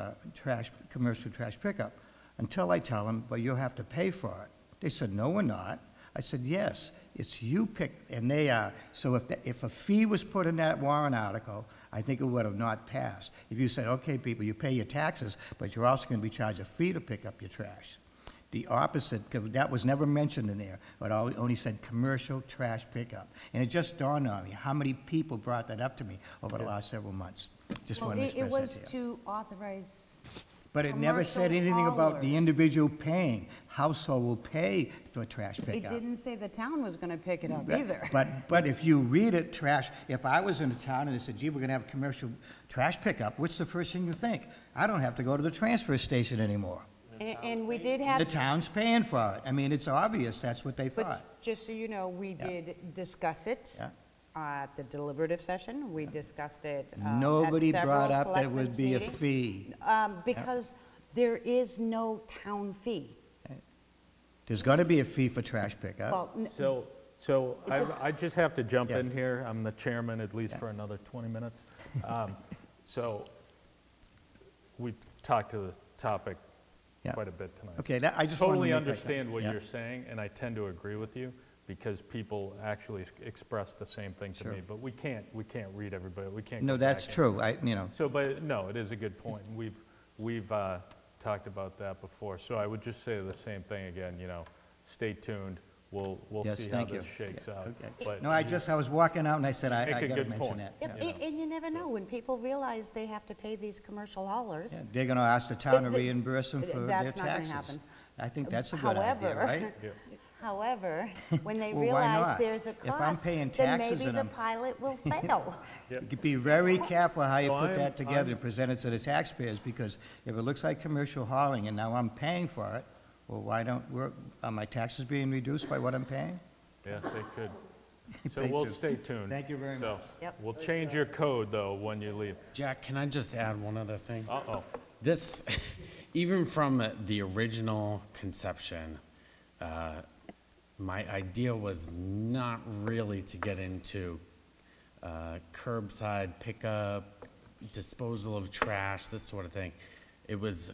commercial trash pickup, until I tell them, well, you'll have to pay for it. They said, no, we're not. I said, yes, it's you pick, and they are. So if a fee was put in that warrant article, I think it would have not passed. If you said, okay, people, you pay your taxes, but you're also going to be charged a fee to pick up your trash. The opposite, 'cause that was never mentioned in there, but only said commercial trash pickup. And it just dawned on me how many people brought that up to me over the last several months. Just wanted to It express was that to you. to authorize, But it never said commercial anything about the haulers. individual paying. Household will pay for trash it pickup. didn't say the town was going to pick it up either. But if you read it, if I was in the town and they said, gee, we're gonna have commercial trash pickup, what's the first thing you think? I don't have to go to the transfer station anymore. And we did The have, town's paying for it. I mean, it's obvious that's what they thought. but just so you know, we did discuss it Yeah. at the deliberative session. We discussed it Nobody at brought several up there would selectmen's be a meetings. fee. Because there is no town fee. There's gonna be a fee for trash pickup. Well, So I just have to jump Yeah. in here. I'm the chairman at least for another 20 minutes. So we've talked to the topic Yeah. quite a bit tonight. Okay, I just wanted to Totally make that understand what yeah. you're saying, and I tend to agree with you, because people actually express the same thing to Sure. me. But we can't read everybody, we can't No, go that's back true. and- So, but, no, it is a good point, and we've talked about that before. So I would just say the same thing again, stay tuned, we'll Yes, see how thank you. this shakes Yeah, out. okay. But No, I was walking out and I said, Make a I gotta good mention point. that. Yep, Yeah. and you never know, when people realize they have to pay these commercial haulers. Yeah, they're gonna ask the town to The- reimburse them for their that's not gonna taxes. happen. I think that's a good idea, right? However, when they Well, why realize not? there's a If I'm cost, paying then taxes maybe and the I'm- pilot will fail. You could be very careful how you So put that I'm- together and present it to the taxpayers, because if it looks like commercial hauling and now I'm paying for it, well, why don't, are my taxes being reduced by what I'm paying? Yeah, they could. So Thank we'll you. stay tuned. Thank you very So much. Yep. we'll change your code, though, when you leave. Jack, can I just add one other thing? Uh-oh. This, even from the original conception, my idea was not really to get into curbside pickup, disposal of trash, this sort of thing. It was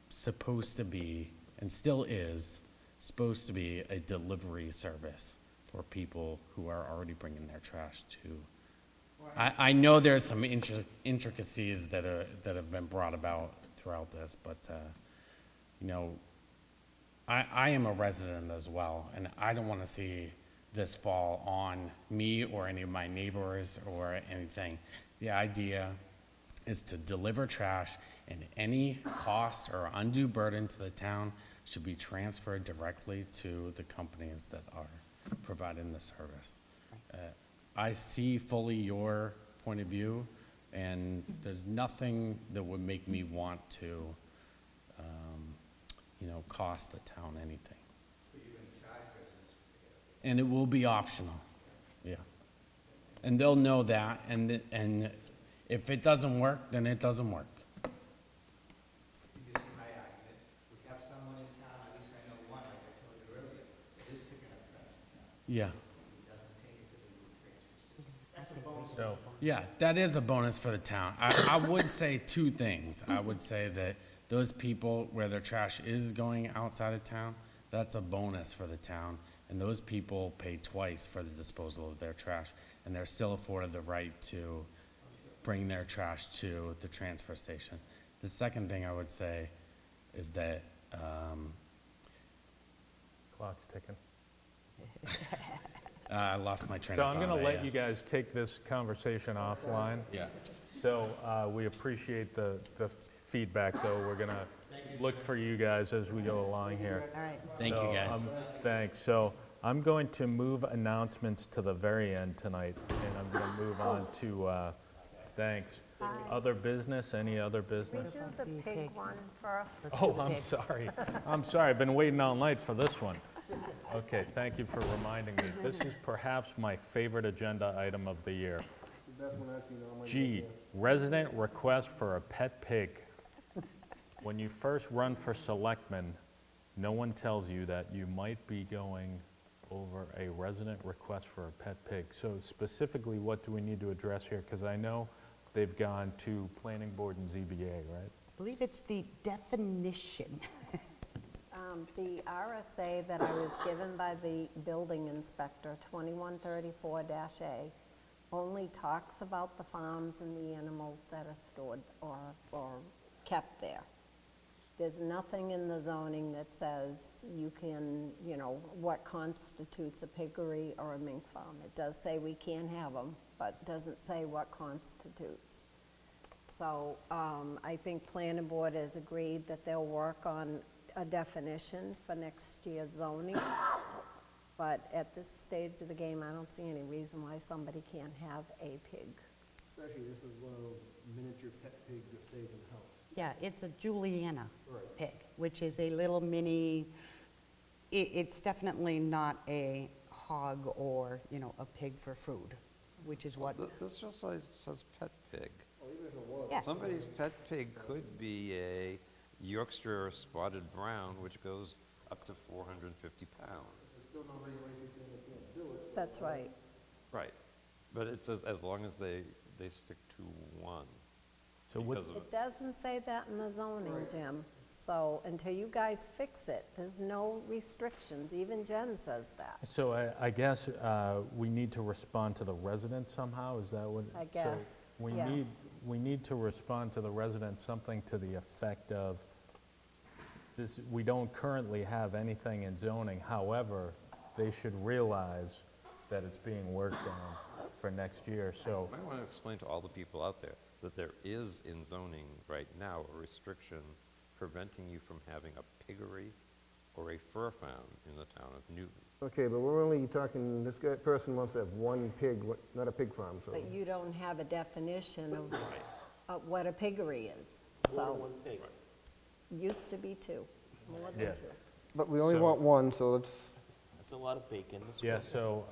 supposed to be, and still is, supposed to be a delivery service for people who are already bringing their trash to. I know there's some intricacies that have been brought about throughout this, but, you know, I am a resident as well, and I don't want to see this fall on me or any of my neighbors or anything. The idea is to deliver trash, and any cost or undue burden to the town should be transferred directly to the companies that are providing the service. I see fully your point of view, and there's nothing that would make me want to, you know, cost the town anything. And it will be optional, yeah. And they'll know that, and if it doesn't work, then it doesn't work. You can see my argument. We have someone in town, at least I know one, like I told you earlier, that is picking up trash in town. Yeah, He doesn't take it to the new transfer station. That's a bonus. So, yeah, that is a bonus for the town. I would say two things. I would say that those people where their trash is going outside of town, that's a bonus for the town. And those people pay twice for the disposal of their trash, and they're still afforded the right to bring their trash to the transfer station. The second thing I would say is that, clock's ticking. I lost my train So of I'm thought. going to let yeah. you guys take this conversation offline. Yeah. So we appreciate the feedback, though. We're going to look for you guys as we go along here. All right. Thank you, guys. Thanks. So I'm going to move announcements to the very end tonight, and I'm going to move on to, thanks. Other business, any other business? Do the pig one first. Oh, I'm sorry. I'm sorry. I've been waiting all night for this one. Okay, thank you for reminding me. This is perhaps my favorite agenda item of the year. The best one I've seen all my G, years. resident request for a pet pig. When you first run for selectman, no one tells you that you might be going over a resident request for a pet pig. So specifically, what do we need to address here? Because I know they've gone to planning board and ZBA, right? I believe it's the definition. The RSA that I was given by the building inspector, 2134-A, only talks about the farms and the animals that are stored or kept there. There's nothing in the zoning that says you can, you know, what constitutes a piggery or a mink farm. It does say we can have them, but doesn't say what constitutes. So I think planning board has agreed that they'll work on a definition for next year's zoning. But at this stage of the game, I don't see any reason why somebody can't have a pig. Especially this is one of those miniature pet pigs that stays in the house. Yeah, it's a Juliana Right. pig, which is a little mini, it's definitely not a hog or, you know, a pig for food, which is what, This just says pet pig. Oh, even if it was. yeah. Somebody's pet pig could be a Yorkshire spotted brown, which goes up to 450 pounds. There's still no regulation saying they can't do it. That's right. Right. But it says as long as they stick to one. So what, Because of- It doesn't say that in the zoning, Jim. So until you guys fix it, there's no restrictions. Even Jen says that. so I guess we need to respond to the residents somehow, is that what? I so guess, We yeah. need to respond to the residents, something to the effect of, this, we don't currently have anything in zoning, however, they should realize that it's being worked on for next year, so. You might want to explain to all the people out there that there is in zoning right now a restriction preventing you from having a piggery or a fur farm in the town of Newton. Okay, but we're only talking, this person wants to have one pig, not a pig farm, so. But you don't have a definition of what a piggery is, so. Used to be two, more than Yeah. two. But we only So- want one, so let's, That's a lot of bacon. Yeah, so,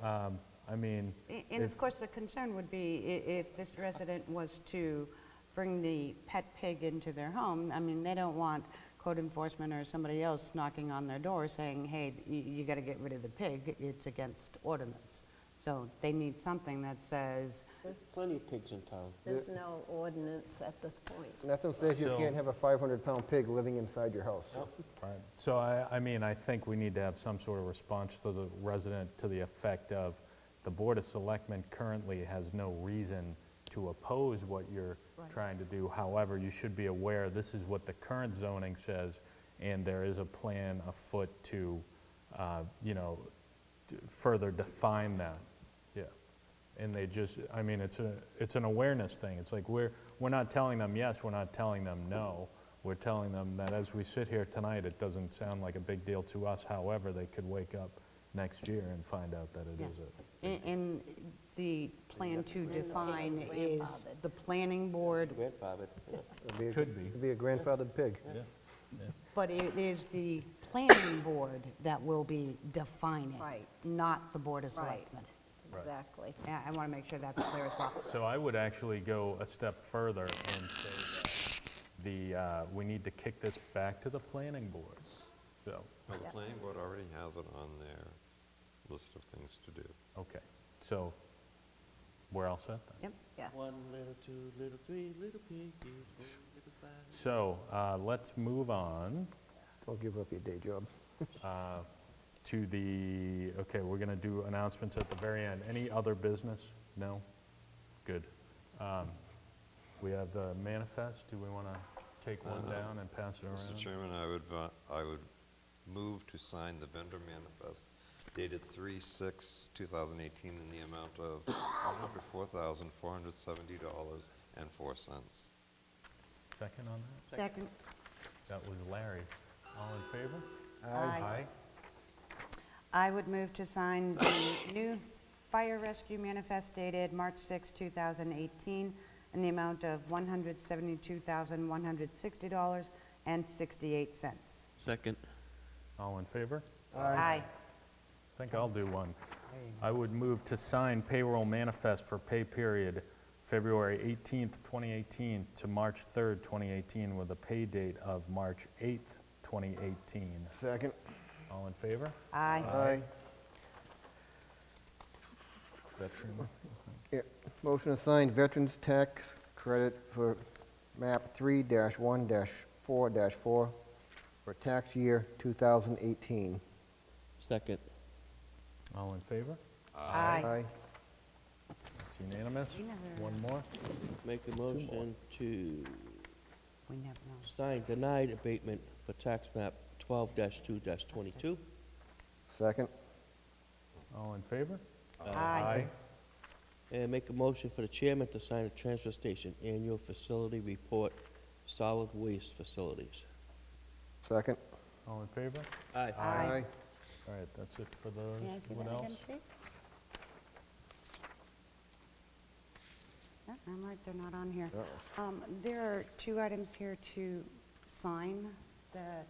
I mean, And of if- course, the concern would be if this resident was to bring the pet pig into their home, I mean, they don't want code enforcement or somebody else knocking on their door saying, hey, you got to get rid of the pig, it's against ordinance. So they need something that says, Plenty of pigs in town. There's no ordinance at this point. nothing says you So- can't have a 500-pound pig living inside your house. right, so I mean, I think we need to have some sort of response to the resident to the effect of, the Board of Selectmen currently has no reason to oppose what you're trying to do. However, you should be aware, this is what the current zoning says, and there is a plan afoot to, you know, further define that. Yeah. And they just, I mean, it's an awareness thing. It's like we're not telling them yes, we're not telling them no. We're telling them that as we sit here tonight, it doesn't sound like a big deal to us. However, they could wake up next year and find out that it Yeah. is a. and the plan to And the define pig is is grandfathered. the planning board, Grandfathered, yeah. Could be. It'd be a grandfathered pig. Yeah. but it is the planning board that will be defining, Right. not the Board of Right, Selectmen. exactly. Yeah, I want to make sure that's clear as well. So I would actually go a step further and say that we need to kick this back to the planning board. So, Well, the Yeah. planning board already has it on their list of things to do. okay, so we're all set then? Yep. Yes. One little, two little, three little piggies, 4 little 5. So let's move on Don't give up your day job. to the, okay, we're going to do announcements at the very end. Any other business? No? Good. We have the manifest. Do we want to take one down and pass it around? Mr. Chairman, I would move to sign the vendor manifest dated 3/6/2018 in the amount of $104,470.04. Second on that? Second. That was Larry. All in favor? Aye. I would move to sign the new fire rescue manifest dated March 6, 2018, in the amount of $172,160.68. Second. All in favor? Aye. I think I'll do one. I would move to sign payroll manifest for pay period February 18th, 2018 to March 3rd, 2018, with a pay date of March 8th, 2018. Second. All in favor? Aye. Aye. Veteran. Yeah. Motion to sign Veterans Tax Credit for map 3-1-4-4 for tax year 2018. Second. All in favor? Aye. It's unanimous. We never- One more. Make a motion to We never know. sign denied abatement for tax map 12-2-22. Second. All in favor? Aye. And make a motion for the chairman to sign a transfer station annual facility report, solid waste facilities. Second. All in favor? Aye. Aye. All right, that's it for those. May I see What that again, else? please? Yeah, I'm right, they're not on here. There are 2 items here to sign that,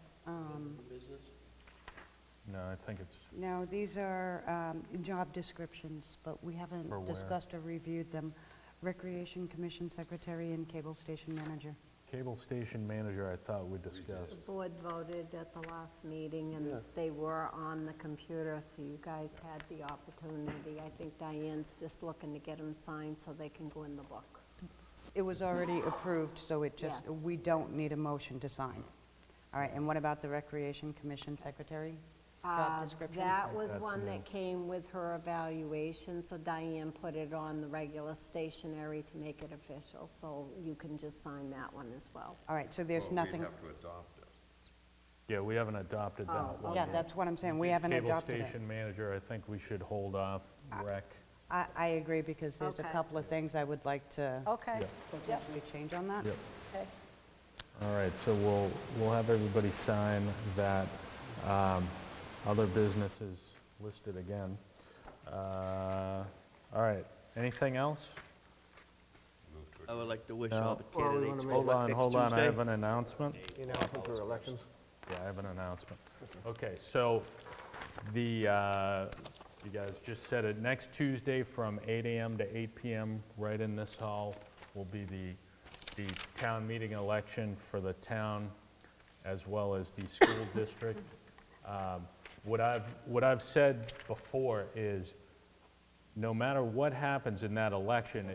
No, I think it's, no, these are job descriptions, but we For haven't where? discussed or reviewed them. Recreation Commission Secretary and Cable Station Manager. cable station manager, I thought we The discussed. board voted at the last meeting, and they were on the computer, so you guys had the opportunity. I think Diane's just looking to get them signed so they can go in the book. It was already approved, so it just, Yes. we don't need a motion to sign. All right, and what about the Recreation Commission Secretary? Job description? That was That's one new. that came with her evaluation, so Diane put it on the regular stationery to make it official, so you can just sign that one as well. All right, so there's nothing, We'd have to adopt it. Yeah, we haven't adopted that Oh, one. yeah, yet. that's what I'm saying, we haven't adopted Cable it. station manager, I think we should hold off rec. I agree, because there's a Okay. couple of things I would like to Okay. Yeah. potentially change on that. Yep. Okay. All right, so we'll have everybody sign that. Other businesses listed again. All right, anything else? I would like to wish No. all the Well, we candidates wanna good luck Hold next on, I Tuesday. have an announcement. Announcements or elections? Yeah, I have an announcement. Okay, so you guys just said it, next Tuesday from 8 AM to 8 PM, right in this hall, will be the town meeting election for the town as well as the school district. What I've said before is, no matter what happens in that election,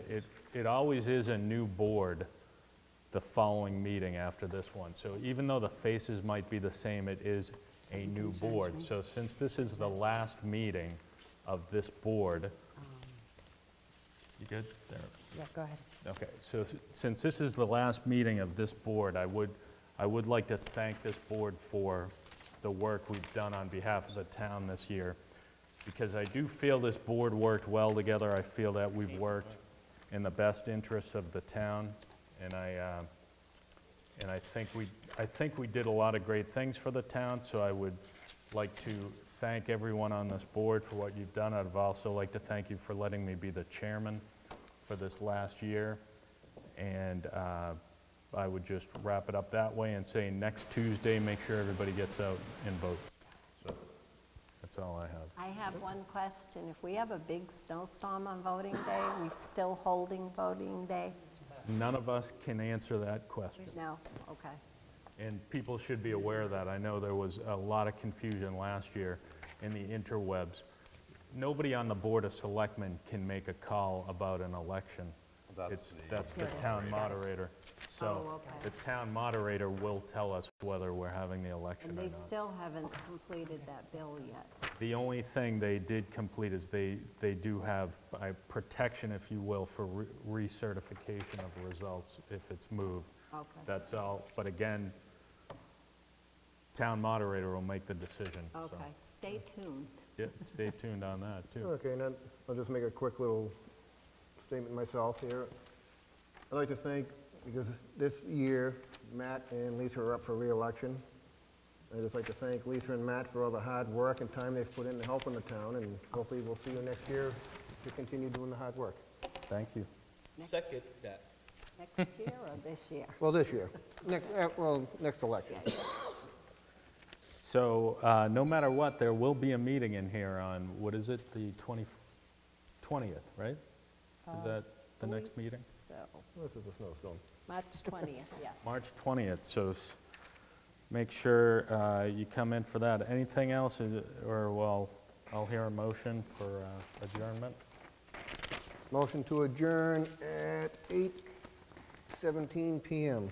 it always is a new board the following meeting after this one. So even though the faces might be the same, it is a new board. So since this is the last meeting of this board, you good there? Yeah, go ahead. Okay, so since this is the last meeting of this board, I would like to thank this board for the work we've done on behalf of the town this year, because I do feel this board worked well together. I feel that we've worked in the best interests of the town, and I think we did a lot of great things for the town, so I would like to thank everyone on this board for what you've done. I'd also like to thank you for letting me be the chairman for this last year, and I would just wrap it up that way and say next Tuesday, make sure everybody gets out and votes. So that's all I have. I have one question. If we have a big snowstorm on voting day, are we still holding voting day? None of us can answer that question, No? Okay. and people should be aware of that. I know there was a lot of confusion last year in the interwebs. Nobody on the Board of Selectmen can make a call about an election. That's the town moderator. So Oh, okay. the town moderator will tell us whether we're having the election And or they not. still haven't completed that bill yet. The only thing they did complete is they do have protection, if you will, for recertification of results if it's moved. Okay. That's all. But again, town moderator will make the decision. So, Okay, stay tuned. yeah, stay tuned on that, too. Okay, and then I'll just make a quick little statement myself here. I'd like to thank, because this year, Matt and Lisa are up for re-election. I'd just like to thank Lisa and Matt for all the hard work and time they've put into helping the town, and hopefully we'll see you next year to continue doing the hard work. Thank you. Second that. Next year or this year? Well, this year, next election. So no matter what, there will be a meeting in here on, what is it, the 20th, right? Is that the next meeting? So, This is a snowstorm. March 20th, yes. March 20th, so make sure you come in for that. Anything else, or, well, I'll hear a motion for adjournment. Motion to adjourn at 8:17 PM.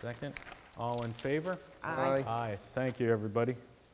Second? All in favor? Aye. Aye. Thank you, everybody.